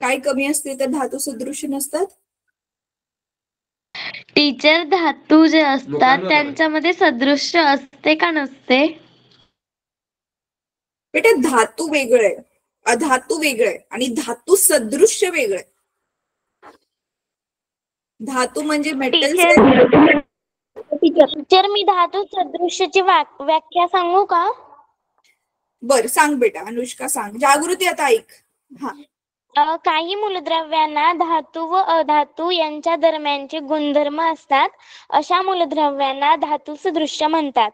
Speaker 1: काय कमी असते तर धातू सदृश नसतात?
Speaker 2: टीचर, धातू जे असतात त्यांच्यामध्ये सदृश्य असते का नसते?
Speaker 1: बेटा धातू वेगळं आहे, अधातू वेगळं आहे आणि धातू सदृश्य वेगळं आहे. धातू म्हणजे मेटल.
Speaker 2: टीचर, मी धातू सदृश्याची व्याख्या सांगू का?
Speaker 1: बर सांग बेटा, अनुष्का सांग. जागृती आता ऐक. हा,
Speaker 2: काही मूलद्रव्यांना धातू व अधातू यांच्या दरम्यानचे गुणधर्म असतात. अशा मूलद्रव्यांना धातू सदृश्य म्हणतात.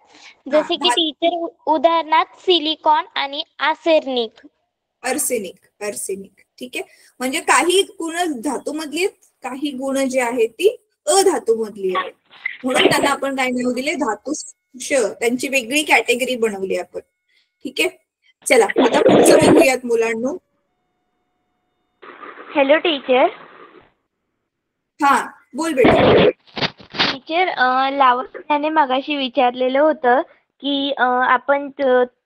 Speaker 2: जसे की टीचर, उदाहरणार्थ सिलिकॉन आणि आर्सेनिक.
Speaker 1: अर्सेनिक ठीक आहे. म्हणजे काही गुण धातू मधली आहेत, काही गुण जे आहेत ती अधातू मधली आहेत, म्हणून त्यांना आपण काय नाव दिले? धातू सदृश्य. त्यांची वेगळी कॅटेगरी बनवली आपण. ठीक आहे, चला आता पुढचं बघूयात मुलांनो.
Speaker 2: Hello teacher.
Speaker 1: हा बोल बेटा.
Speaker 2: टीचर, लावण्याने मगाशी विचारलेलं होतं की आपण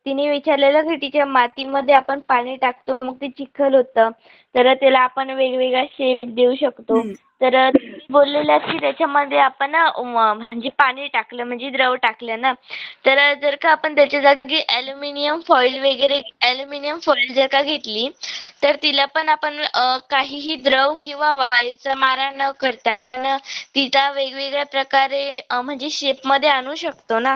Speaker 2: तिने विचारलेलं की टीचर मातीमध्ये आपण पाणी टाकतो मग ते चिखल होतं, तर त्याला आपण वेगवेगळा शेप देऊ शकतो. तर बोललेलं की त्याच्यामध्ये आपण म्हणजे पाणी टाकलं म्हणजे द्रव टाकलं ना, तर जर का आपण त्याच्या जागी ॲल्युमिनियम फॉइल जर का घेतली तर तिला पण आपण काहीही द्रव किंवा वायूचा मारा न करता तिचा वेगवेगळ्या प्रकारे म्हणजे शेप मध्ये आणू शकतो ना.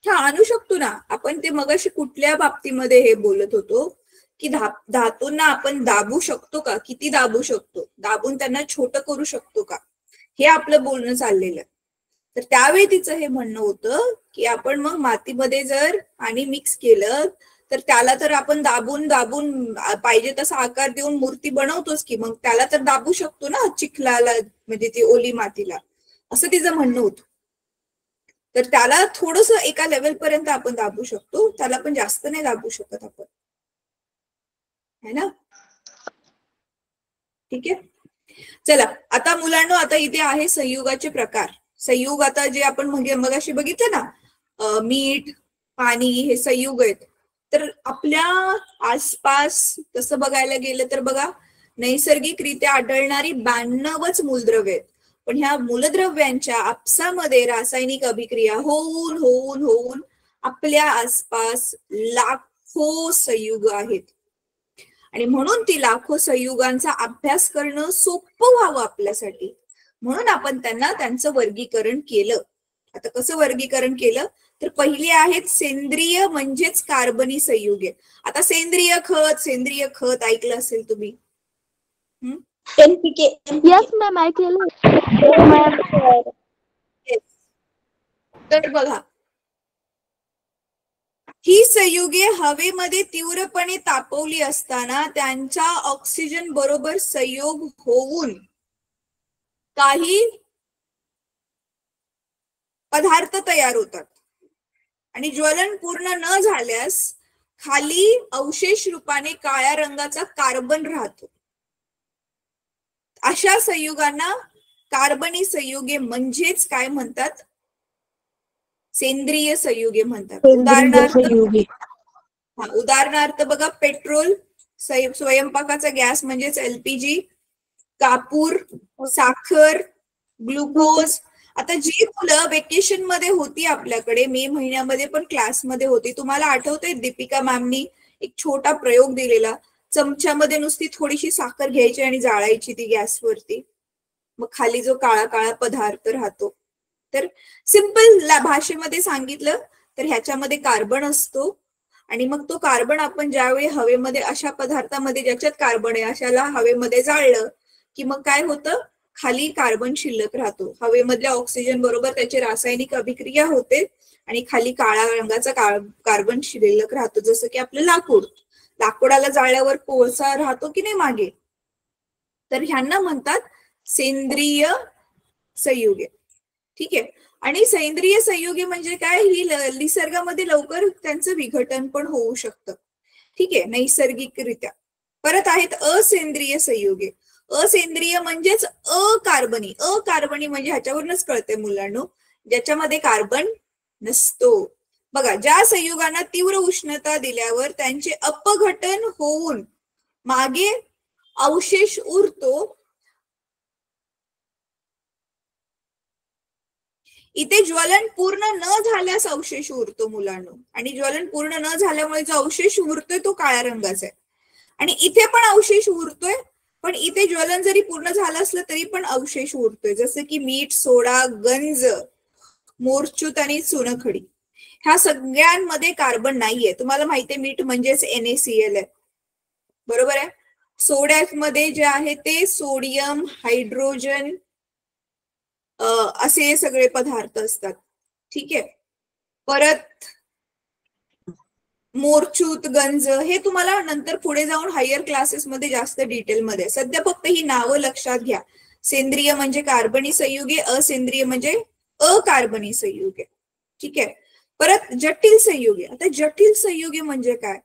Speaker 1: हा आणू शकतो ना आपण. ते मगाशी कुठल्या बाबतीमध्ये हे बोलत होतो की धातूंना आपण दाबू शकतो का, किती दाबू शकतो, दाबून त्यांना छोटं करू शकतो का, हे आपलं बोलणं चाललेलं. तर त्यावेळी तिचं हे म्हणणं होतं की आपण मग मातीमध्ये जर पाणी मिक्स केलं तर त्याला तर आपण दाबून पाहिजे तसा आकार देऊन मूर्ती बनवतोच की, मग त्याला तर दाबू शकतो ना चिखलाला, म्हणजे ती ओली मातीला, असं तिचं म्हणणं होतं. तर त्याला थोडस एका लेवल पर्यंत आपण दाबू शकतो, त्याला पण जास्त नाही दाबू शकत आपण, है ना. ठीक आहे, चला आता मुलांनो, आता इथे आहे संयुगाचे प्रकार. संयुग आता जे आपण मगाशी बघितलं ना, मीठ, पाणी, हे संयुग आहेत. तर आपल्या आसपास तसं बघायला गेलं तर बघा, नैसर्गिकरित्या आढळणारी 92च मूलद्रव्य आहेत. पण ह्या मूलद्रव्यांच्या आपसामध्ये रासायनिक अभिक्रिया होऊन होऊन होऊन आपल्या आसपास लाखो संयुग आहेत. आणि म्हणून ती लाखो संयुगांचा अभ्यास करणं सोपं व्हावं आपल्यासाठी, म्हणून आपण त्यांचं वर्गीकरण केलं. आता कसं वर्गीकरण केलं तर पहिली आहेत सेंद्रिय म्हणजेच कार्बनी संयुगे. आता सेंद्रिय खत ऐकलं असेल तुम्ही.
Speaker 4: NPK.
Speaker 2: यस मॅम, ऐकलेलं.
Speaker 1: तर बघा, ही संयुगे हवेमध्ये तीव्रपणे तापवली असताना त्यांचा ऑक्सिजन बरोबर संयोग होऊन काही पदार्थ तयार होतात आणि ज्वलन पूर्ण न झाल्यास खाली अवशेष रूपाने काळ्या रंगाचा कार्बन राहतो. अशा संयुगांना कार्बनी संयुगे म्हणजेच काय म्हणतात? सेंद्रिय संयुगे म्हणतात. उदाहरणार्थ बघा, पेट्रोल, स्वयंपाकाचा गॅस म्हणजेच LPG, कापूर, साखर, ग्लुकोज. आता जी मुलं वेकेशन मध्ये होती आपल्याकडे, मे महिन्यामध्ये पण क्लासमध्ये होती, तुम्हाला आठवतंय दीपिका मॅमनी एक छोटा प्रयोग दिलेला. चमच्यामध्ये नुसती थोडीशी साखर घ्यायची आणि जाळायची ती गॅसवरती, मग खाली जो काळा काळा पदार्थ राहतो. तर सिंपल भाषेमध्ये सांगितलं तर ह्याच्यामध्ये कार्बन असतो आणि मग तो कार्बन आपण ज्यावेळी हवेमध्ये अशा पदार्थामध्ये ज्याच्यात कार्बन आहे अशाला हवेमध्ये जाळलं की मग काय होतं, खाली कार्बन शिल्लक राहतो. हवेमधल्या ऑक्सिजन बरोबर त्याची रासायनिक अभिक्रिया होते आणि खाली काळ्या रंगाचा कार्बन शिल्लक राहतो. जसं की आपलं लाकूडाला जाळल्यावर कोळसा राहतो की नाही मागे, तर ह्यांना म्हणतात सेंद्रिय संयुगे. ठीक आहे, आणि सेंद्रिय संयुगे म्हणजे काय, ही निसर्गामध्ये लवकर त्यांचं विघटन पण होऊ शकतं. ठीक आहे, नैसर्गिकरित्या. परत आहेत असेंद्रिय संयुगे. असेंद्रिय म्हणजेच अकार्बनी म्हणजे ह्याच्यावरूनच कळते मुलांनो, ज्याच्यामध्ये कार्बन नसतो. बघा, ज्या संयुगांना तीव्र उष्णता दिल्यावर त्यांचे अपघटन होऊन मागे अवशेष उरतो, इथे ज्वलन पूर्ण न झाल्यास अवशेष उरतो मुलांनो. आणि ज्वलन पूर्ण न झाल्यामुळे जो अवशेष उरतोय तो काळ्या रंगाचा आहे. आणि इथे पण अवशेष उरतोय, पण इथे ज्वलन जरी पूर्ण झालं असलं तरी पण अवशेष उरतोय, जसं की मीठ, सोडा, गंज, मोरचूत आणि चुनखडी. ह्या सगळ्यांमध्ये कार्बन नाहीये. तुम्हाला माहितीये मीठ म्हणजेच NaCl आहे, बरोबर आहे. सोड्यामध्ये जे आहे ते सोडियम, हायड्रोजन असे सगळे पदार्थ असतात. ठीक आहे. परत मोरचूत, गंज हे तुम्हाला नंतर पुढे जाऊन हायर क्लासेसमध्ये जास्त डिटेलमध्ये. सध्या फक्त ही नावं लक्षात घ्या. सेंद्रिय म्हणजे कार्बनी संयुगे, असेंद्रिय म्हणजे अकार्बनी संयुगे. ठीक आहे. परत जटिल संयुगे. आता जटिल संयुगे म्हणजे काय?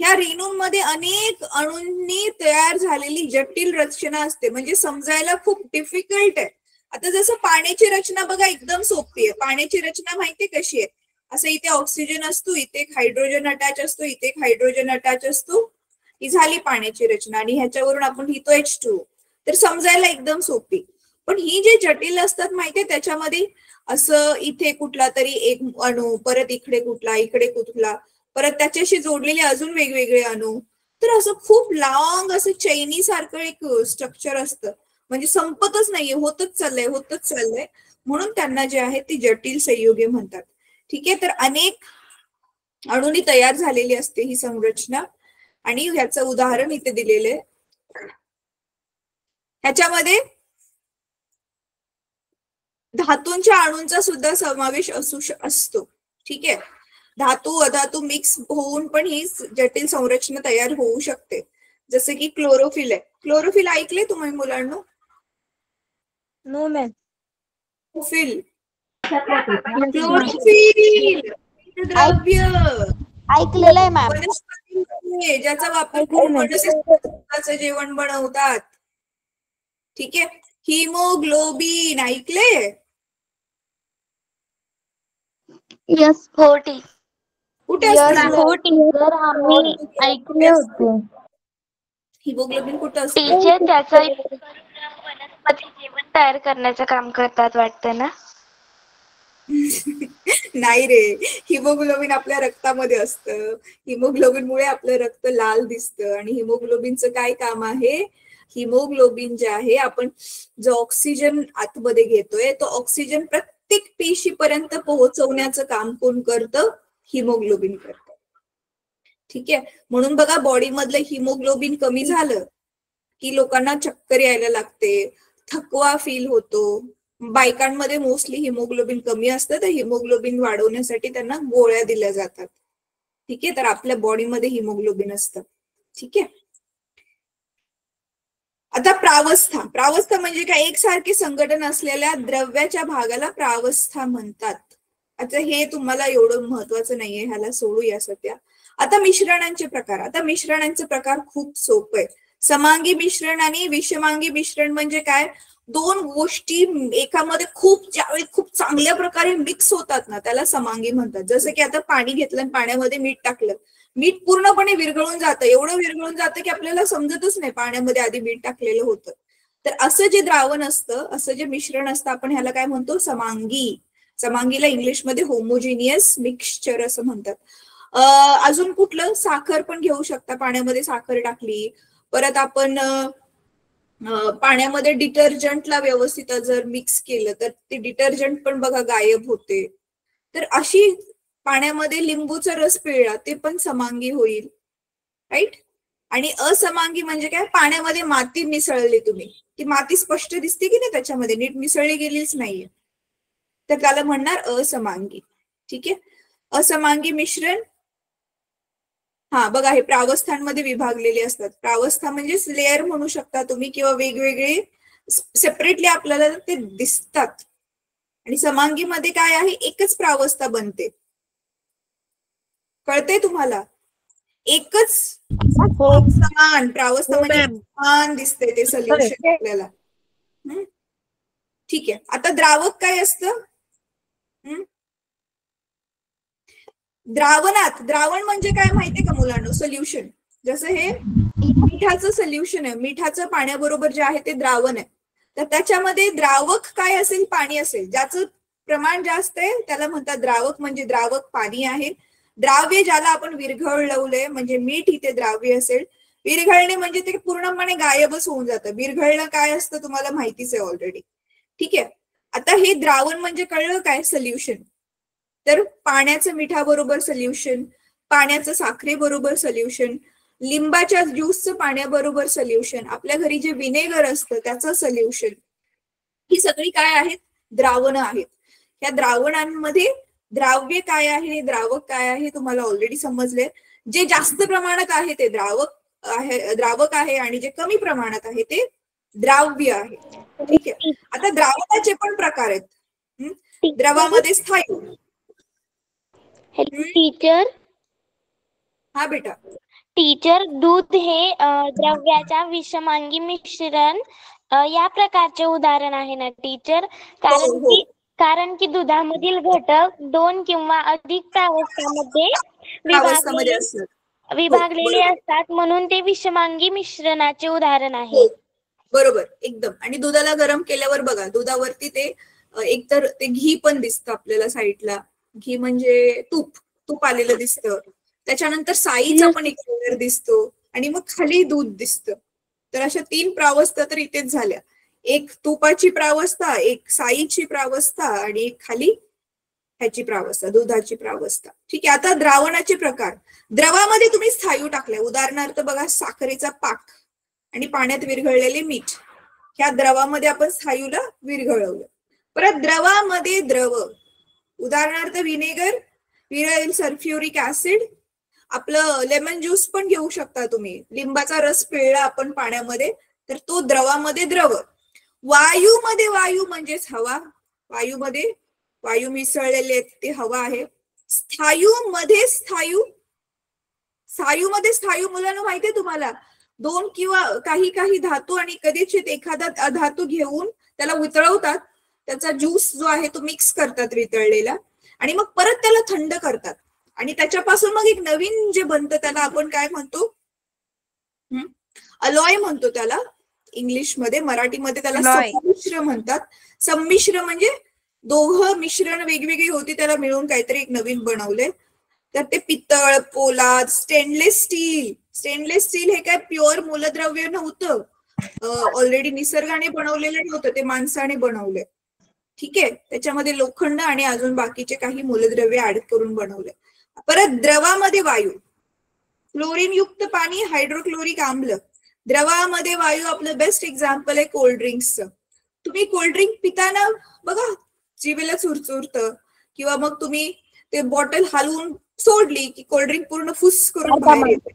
Speaker 1: ह्या रेणूंमध्ये अनेक अणूंनी तयार झालेली जटिल रचना असते, म्हणजे समजायला खूप डिफिकल्ट आहे. आता जसं पाण्याची रचना बघा एकदम सोपी आहे. पाण्याची रचना माहिती कशी आहे? असं इथे ऑक्सिजन असतो, इथे एक हायड्रोजन अटॅच असतो, इथे एक हायड्रोजन अटॅच असतो, ही झाली पाण्याची रचना. आणि ह्याच्यावरून आपण लिहितो H2O. तर समजायला एकदम सोपी. पण ही जे जटिल असतात माहितीये, त्याच्यामध्ये असं इथे कुठला तरी एक अणू, परत इकडे कुठला, परत त्याच्याशी जोडलेले अजून वेगवेगळे अणू. तर असं खूप लॉंग असं चैनी सारखं एक स्ट्रक्चर असतं, म्हणजे संपतच नाहीये, होतच चाललंय. म्हणून त्यांना जे आहे ती जटिल संयुगे म्हणतात. ठीक आहे. तर अनेक अणूंनी तयार झालेली असते ही संरचना. आणि ह्याचं उदाहरण इथे दिलेलं आहे. ह्याच्यामध्ये धातूंच्या अणूंचा सुद्धा समावेश असतो. ठीक आहे. धातू अधातू मिक्स होऊन पण ही जटिल संरचना तयार होऊ शकते. जसं की क्लोरोफिल आहे. क्लोरोफिल ऐकले तुम्ही मुलांनो?
Speaker 3: No ma'am.
Speaker 1: क्लोरोफिल द्रव्य
Speaker 4: ऐकलेलं आहे मॅम.
Speaker 1: वनस्पती ज्याचा वापर करून वनस्पतीचं जेवण बनवतात. ठीक आहे. हिमोग्लोबिन ऐकले?
Speaker 2: यस. हो ठीक.
Speaker 1: कुठे असतं?
Speaker 2: हो टीचर, आम्ही ऐकले होते.
Speaker 1: हिमोग्लोबिन कुठे असतं?
Speaker 2: टीचर त्याचा वनस्पती जेवण तयार करण्याचं काम करतात वाटतं ना?
Speaker 1: नाही रे, हिमोग्लोबिन आपल्या रक्तामध्ये असतं. हिमोग्लोबिनमुळे आपलं रक्त लाल दिसतं. आणि हिमोग्लोबिनचं काय काम आहे? हिमोग्लोबिन जे आहे, आपण जो ऑक्सिजन आतमध्ये घेतोय तो ऑक्सिजन प्रत्येक पेशीपर्यंत पोहोचवण्याचं काम कोण करतं? हिमोग्लोबिन करतं. ठीक आहे. म्हणून बघा, बॉडी मधलं हिमोग्लोबिन कमी झालं की लोकांना चक्कर यायला लागते, थकवा फील होतो. बायकांमध्ये मोस्टली हिमोग्लोबिन कमी असतं, तर हिमोग्लोबिन वाढवण्यासाठी त्यांना गोळ्या दिल्या जातात. ठीक आहे. तर आपल्या बॉडीमध्ये हिमोग्लोबिन असतं. ठीक आहे. आता प्रावस्था म्हणजे काय? एकसारखे संघटन असलेल्या द्रव्याच्या भागाला प्रावस्था म्हणतात. आता हे तुम्हाला एवढं महत्वाचं नाहीये, ह्याला सोडूया सध्या. आता मिश्रणांचे प्रकार. आता मिश्रणांचे प्रकार खूप सोपं आहे. समांगी मिश्रण आणि विषमांगी मिश्रण म्हणजे काय? दोन गोष्टी एकामध्ये ज्यावेळी खूप चांगल्या प्रकारे मिक्स होतात ना, त्याला समांगी म्हणतात. जसं की आता पाणी घेतलं आणि पाण्यामध्ये मीठ टाकलं, मीठ पूर्णपणे विरघळून जातं. एवढं विरघळून जातं की आपल्याला समजतच नाही पाण्यामध्ये आधी मीठ टाकलेलं होतं. तर असं जे द्रावण असतं, असं जे मिश्रण असतं, आपण ह्याला काय म्हणतो? समांगी. समांगीला इंग्लिशमध्ये होमोजिनियस मिक्सचर असं म्हणतात. अजून कुठलं? साखर पण घेऊ शकता. पाण्यामध्ये साखर टाकली, परत आपण पाण्यामध्ये डिटर्जंटला व्यवस्थित जर मिक्स केलं तर ते डिटर्जंट पण बघा गायब होते. तर अशी पाण्यामध्ये लिंबूचा रस पिळला, ते पण समांगी होईल. राईट. आणि असमांगी म्हणजे काय? पाण्यामध्ये माती मिसळली तुम्ही, ती माती स्पष्ट दिसते की नाही, त्याच्यामध्ये नीट मिसळली गेलीच नाहीये, तर त्याला म्हणणार असमांगी. ठीक आहे. असमांगी मिश्रण, हा बघा, हे प्रावस्थांमध्ये विभागलेले असतात. प्रावस्था म्हणजे लेअर म्हणू शकता तुम्ही, किंवा वेगवेगळे सेपरेटली आपल्याला ते दिसतात. आणि समांगीमध्ये काय आहे? एकच प्रावस्था बनते. कळतंय तुम्हाला? एकच समान प्रावस्था म्हणजे समान दिसते ते सोल्युशन आपल्याला. ठीक आहे. आता द्रावक काय असतं? द्रावण म्हणजे काय माहितीये का मुलांना? सोल्युशन. जसं हे मिठाचं सोल्युशन आहे, मिठाचं पाण्याबरोबर जे आहे ते द्रावण आहे. तर त्याच्यामध्ये द्रावक काय असेल? पाणी असेल. ज्याचं प्रमाण जास्त आहे त्याला म्हणतात द्रावक, म्हणजे द्रावक पाणी आहे. द्राव्य ज्याला आपण विरघळवलंय, म्हणजे मीठ इथे द्राव्य असेल. विरघळणे म्हणजे ते पूर्णपणे गायबच होऊन जातं. विरघळणं काय असतं तुम्हाला माहितीच आहे ऑलरेडी. ठीक आहे. आता हे द्रावण म्हणजे कळलं काय? सोल्युशन. तर पाण्याचं मिठाबरोबर सोल्युशन, पाण्याचं साखरेबरोबर सोल्युशन, लिंबाच्या ज्यूसचं पाण्याबरोबर सोल्युशन, आपल्या घरी जे विनेगर असतं त्याचं सोल्युशन, ही सगळी काय आहेत? द्रावणं आहेत. या द्रावणांमध्ये द्राव्य काय आहे, द्रावक काय आहे तुम्हाला ऑलरेडी समजले. जे जास्त प्रमाणात आहे ते द्रावक आहे आणि जे कमी प्रमाणात आहे ते द्राव्य आहे. ठीक आहे. आता द्रावकाचे पण प्रकार आहेत. द्रवामध्ये स्थायू.
Speaker 2: टीचर
Speaker 1: हा बेटा.
Speaker 2: टीचर, दूध हे द्रव्याच्या विषमांगी मिश्रण या प्रकारचे उदाहरण आहे ना टीचर? कारण की दुधामधील घटक 2 किंवा अधिक प्रावस्थांमध्ये विभागलेले असतात, म्हणून ते विषमांगी मिश्रणाचे उदाहरण आहे.
Speaker 1: बरोबर, एकदम. आणि दुधाला गरम केल्यावर बघा, दुधावरती ते एकतर ते घी पण दिसतं आपल्याला साईडला. घी म्हणजे तूप आलेलं दिसतं. त्याच्यानंतर साईचा पण एक लेयर दिसतो आणि मग खाली दूध दिसतं. तर अशा 3 प्रावस्था तर इथेच झाल्या. एक तुपाची प्रावस्था, एक साईची प्रावस्था आणि एक खाली ह्याची प्रावस्था, दुधाची प्रावस्था. ठीक आहे. आता द्रावणाचे प्रकार. द्रवामध्ये तुम्ही स्थायू टाकले, उदाहरणार्थ बघा साखरेचा पाक आणि पाण्यात विरघळलेले मीठ. ह्या द्रवामध्ये आपण स्थायूला विरघळवलं. परत द्रवामध्ये द्रव, उदाहरणार्थ विनेगर, विरल सल्फ्युरिक ऍसिड, आपलं लेमन ज्यूस पण घेऊ शकता तुम्ही. लिंबाचा रस पिळला आपण पाण्यामध्ये तर तो द्रवामध्ये द्रव. वायूमध्ये वायू म्हणजेच हवा. वायूमध्ये वायू मिसळलेले आहेत ते हवा आहे. स्थायूमध्ये स्थायू मुलांना माहितीये तुम्हाला? 2 किंवा काही धातू आणि कदाचित एखादा धातू घेऊन त्याला वितळवतात. त्याचा ज्यूस जो आहे तो मिक्स करतात वितळलेला आणि मग परत त्याला थंड करतात आणि त्याच्यापासून मग एक नवीन जे बनतं त्याला आपण काय म्हणतो? अलॉय म्हणतो त्याला इंग्लिशमध्ये. मराठीमध्ये त्याला संमिश्र म्हणतात. संमिश्र म्हणजे दोघं मिश्रण वेगवेगळी होती त्याला मिळून काहीतरी एक नवीन बनवले. तर ते पितळ, पोलाद, स्टेनलेस स्टील हे काय प्युअर मूलद्रव्य नव्हतं. ऑलरेडी निसर्गाने बनवलेलं नव्हतं, ते माणसाने बनवले. ठीक आहे. त्याच्यामध्ये लोखंड आणि अजून बाकीचे काही मूलद्रव्य ऍड करून बनवले. परत द्रवामध्ये वायू, क्लोरीन युक्त पाणी, हायड्रोक्लोरिक आम्ल. द्रवामध्ये वायू आपलं बेस्ट एक्झाम्पल आहे कोल्ड्रिंक्सचं. तुम्ही कोल्ड्रिंक पिताना बघा जिभेला चुरचुरतं, किंवा मग तुम्ही ते बॉटल हलवून सोडली की कोल्ड्रिंक पूर्ण फुस करून बाहेर येते,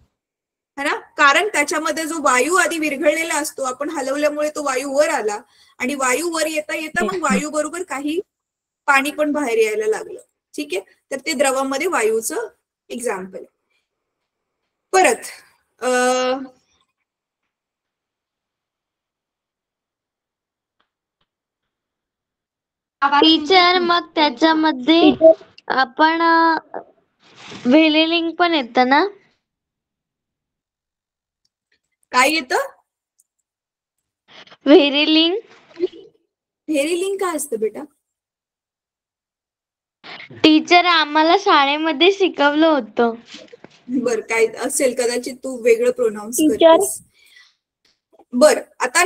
Speaker 1: है ना? कारण त्याच्यामध्ये जो वायू आधी विरघळलेला असतो, आपण हलवल्यामुळे तो वायू वर आला आणि वायू वर येता येता मग वायू बरोबर काही पाणी पण बाहेर यायला लागलं. ठीक आहे. तर ते द्रवामध्ये वायूचं एक्झाम्पल आहे. परत
Speaker 2: टीचर, मग त्याच्यामध्ये आपण व्हेरिलिंग पण येतं ना?
Speaker 1: काय येतं?
Speaker 2: व्हेरिलिंग
Speaker 1: काय असतं बेटा?
Speaker 2: टीचर, आम्हाला शाळेमध्ये शिकवलं होतं.
Speaker 1: बर, काय असेल कदाचित तू वेगळं प्रोनाऊन्स करतेस. बर, आता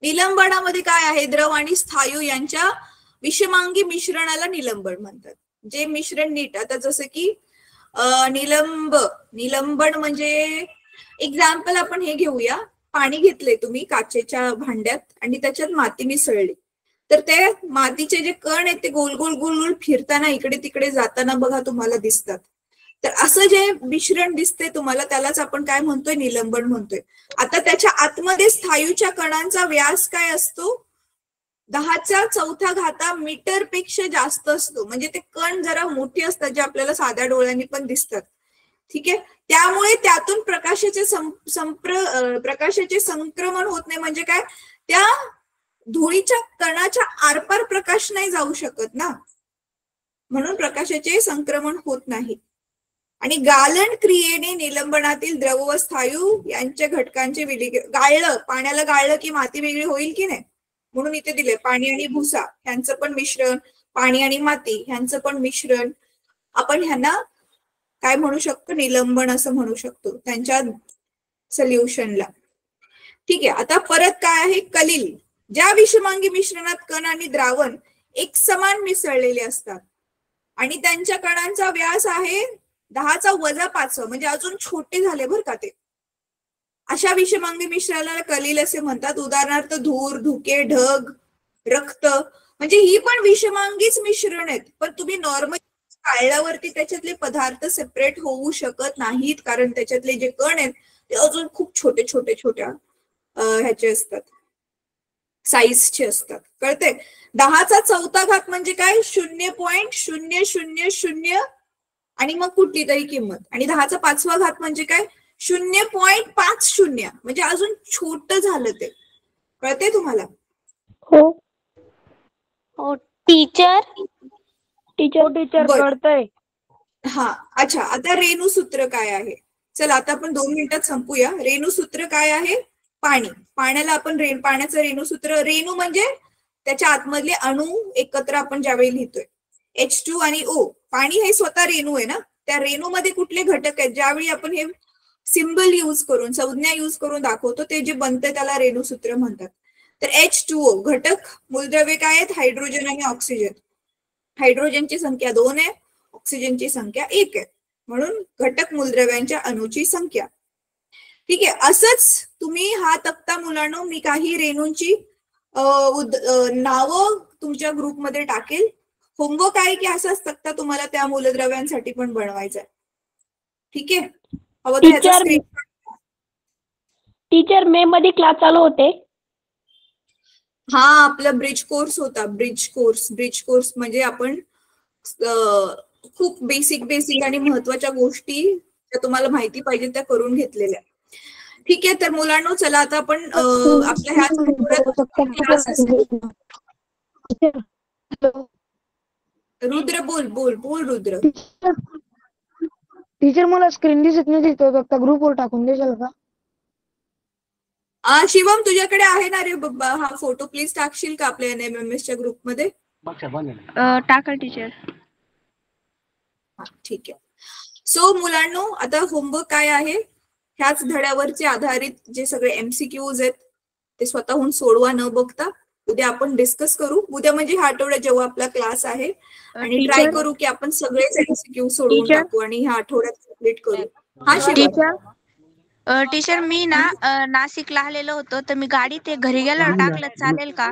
Speaker 1: निलंबनामध्ये काय आहे? द्रव आणि स्थायू यांच्या विषमांगी मिश्रणाला निलंबन म्हणतात. जे मिश्रण नीट, आता जसं की निलंबन म्हणजे एक्झाम्पल आपण हे घेऊया. पाणी घेतले तुम्ही काचेच्या भांड्यात आणि त्याच्यात माती मिसळली, तर ते मातीचे जे कण आहेत ते गोल गोल गोल गोल फिरताना इकडे तिकडे जाताना बघा तुम्हाला दिसतात. तर असं जे मिश्रण दिसते तुम्हाला त्यालाच आपण काय म्हणतोय? निलंबन म्हणतोय. आता त्याच्या आतमध्ये स्थायूच्या कणांचा व्यास काय असतो? 10⁴ मीटर पेक्षा जास्त असतो. म्हणजे ते कण जरा मोठे असतात जे आपल्याला साध्या डोळ्यांनी पण दिसतात. ठीक आहे. त्यामुळे त्यातून प्रकाशाचे संक्रमण होत नाही. म्हणजे काय? त्या धुळीच्या कणाच्या आरपार प्रकाश नाही जाऊ शकत ना. म्हणून प्रकाशाचे संक्रमण होत नाही. आणि गालन क्रियेने निलंबनातील द्रव व स्थायू यांच्या घटकांचे गाळलं, पाण्याला गाळलं की माती वेगळी होईल की नाही, म्हणून इथे दिले पाणी आणि भुसा ह्यांचं पण मिश्रण, पाणी आणि माती ह्यांचं पण मिश्रण, आपण ह्यांना काय म्हणू शकतो, निलंबन असं म्हणू शकतो त्यांच्या सोल्युशनला. ठीक आहे. आता परत काय आहे, कलिल. ज्या विषमांगी मिश्रणात कण आणि द्रावण एक समान मिसळलेले असतात आणि त्यांच्या कणांचा व्यास आहे 10⁻5 म्हणजे अजून छोटे झाले बरं का ते, अशा विषमांगी मिश्रणाला कलिल असे म्हणतात. उदाहरणार्थ धूर, धुके, ढग, रक्त, म्हणजे ही पण विषमांगीच मिश्रण आहेत. पण तुम्ही नॉर्मल काढल्यावरती त्याच्यातले पदार्थ सेपरेट होऊ शकत नाहीत, कारण त्याच्यातले जे कण आहेत ते अजून खूप छोटे छोटे छोट्या ह्याचे असतात, साईजचे असतात. कळते? 10⁻4 म्हणजे काय, 0.000 आणि मग कुठली तरी किंमत. आणि 10⁵ म्हणजे काय, 0.50 म्हणजे अजून छोट झालं ते. कळते तुम्हाला?
Speaker 3: हो
Speaker 2: हो टीचर.
Speaker 3: टीचर कळतंय.
Speaker 1: हा, अच्छा. आता रेणुसूत्र काय आहे, चला आता आपण 2 मिनिटात संपूया. रेणुसूत्र काय आहे, पाणी. पाण्याला आपण पाण्याचं रेणुसूत्र, रेणू म्हणजे त्याच्या आतमधले अणू एकत्र आपण ज्यावेळी लिहितोय H2 आणि O. पाणी हे स्वतः रेणू आहे ना, त्या रेणूमध्ये कुठले घटक आहेत, ज्यावेळी आपण हे सिम्बल यूज करून, संज्ञा यूज करून दाखवतो ते जे बनतं त्याला रेणुसूत्र म्हणतात. तर H2O घटक मूलद्रव्ये काय आहेत, हायड्रोजन आणि ऑक्सिजन. हायड्रोजनची संख्या 2 आहे, ऑक्सिजनची संख्या 1 आहे, म्हणून घटक मूलद्रव्यांच्या अणूची संख्या. ठीक आहे. असंच तुम्ही हा तक्ता मुलांनो, मी काही रेणूंची नावं तुमच्या ग्रुपमध्ये टाकेल. होमवर्क आहे की असाच तक्ता तुम्हाला त्या मूलद्रव्यांसाठी पण बनवायचा आहे. ठीक आहे. हवं तर ह्याचा स्क्रीनशॉट.
Speaker 3: टीचर मे मध्ये क्लास चालू होते.
Speaker 1: हा, आपला ब्रिज कोर्स होता. ब्रिज कोर्स म्हणजे आपण खूप बेसिक आणि महत्वाच्या गोष्टी ज्या तुम्हाला माहिती पाहिजे त्या करून घेतलेल्या. ठीक आहे. तर मुलांनो चला आता आपण आपल्या ह्या रुद्र बोल रुद्र.
Speaker 3: टीचर मला स्क्रीन दिसत नाही, तिथं फक्त ग्रुपवर टाकून देशाल का?
Speaker 1: शिवम तुझ्याकडे आहे ना रे बाबा हा फोटो, प्लीज टाकशील का आपल्या NMMS च्या ग्रुपमध्ये?
Speaker 3: टाका टीचर.
Speaker 1: ठीक आहे. सो मुलांनो, आता होमवर्क काय आहे, ह्याच धड्यावरचे आधारित जे सगळे MCQs आहेत ते स्वतःहून सोडवा न बघता. उद्या आपण डिस्कस करू. उद्या म्हणजे ह्या आठवड्यात जेव्हा आपला क्लास आहे, आणि ट्राय करू की आपण सगळेच MCQ सोडवून टाकू आणि ह्या आठवड्यात कंप्लीट करू. हा शिवम.
Speaker 5: टीचर मी ना नाशिकला आलेलो होतो, तर मी गाडी ते घरी गेल्यावर टाकलं चालेल का?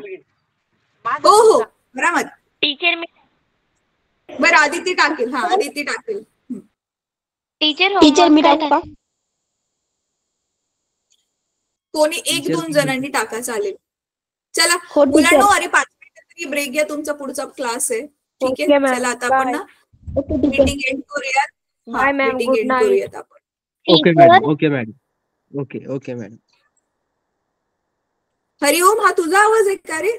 Speaker 1: हो बराबर.
Speaker 2: टीचर मी
Speaker 1: बरं आदिती टाकेल. हा आदिती टाकेल.
Speaker 2: टीचर
Speaker 3: मी टाकू का?
Speaker 1: कोणी 1-2 जणांनी टाका, चालेल. चला
Speaker 3: हो, टीचर.
Speaker 1: मुलांनो, अरे 5 मिनिटं तरी ब्रेक घ्या, तुमचा पुढचा क्लास आहे. ठीक आहे. चला आता आपण ना मीटिंग एंड करूयात.
Speaker 3: Bye ma'am,
Speaker 1: meeting
Speaker 3: good
Speaker 1: and
Speaker 3: night.
Speaker 1: करूयात आपण.
Speaker 6: Okay madam. Okay madam.
Speaker 1: Hariom, हा तुझा आवाज आहे का रे?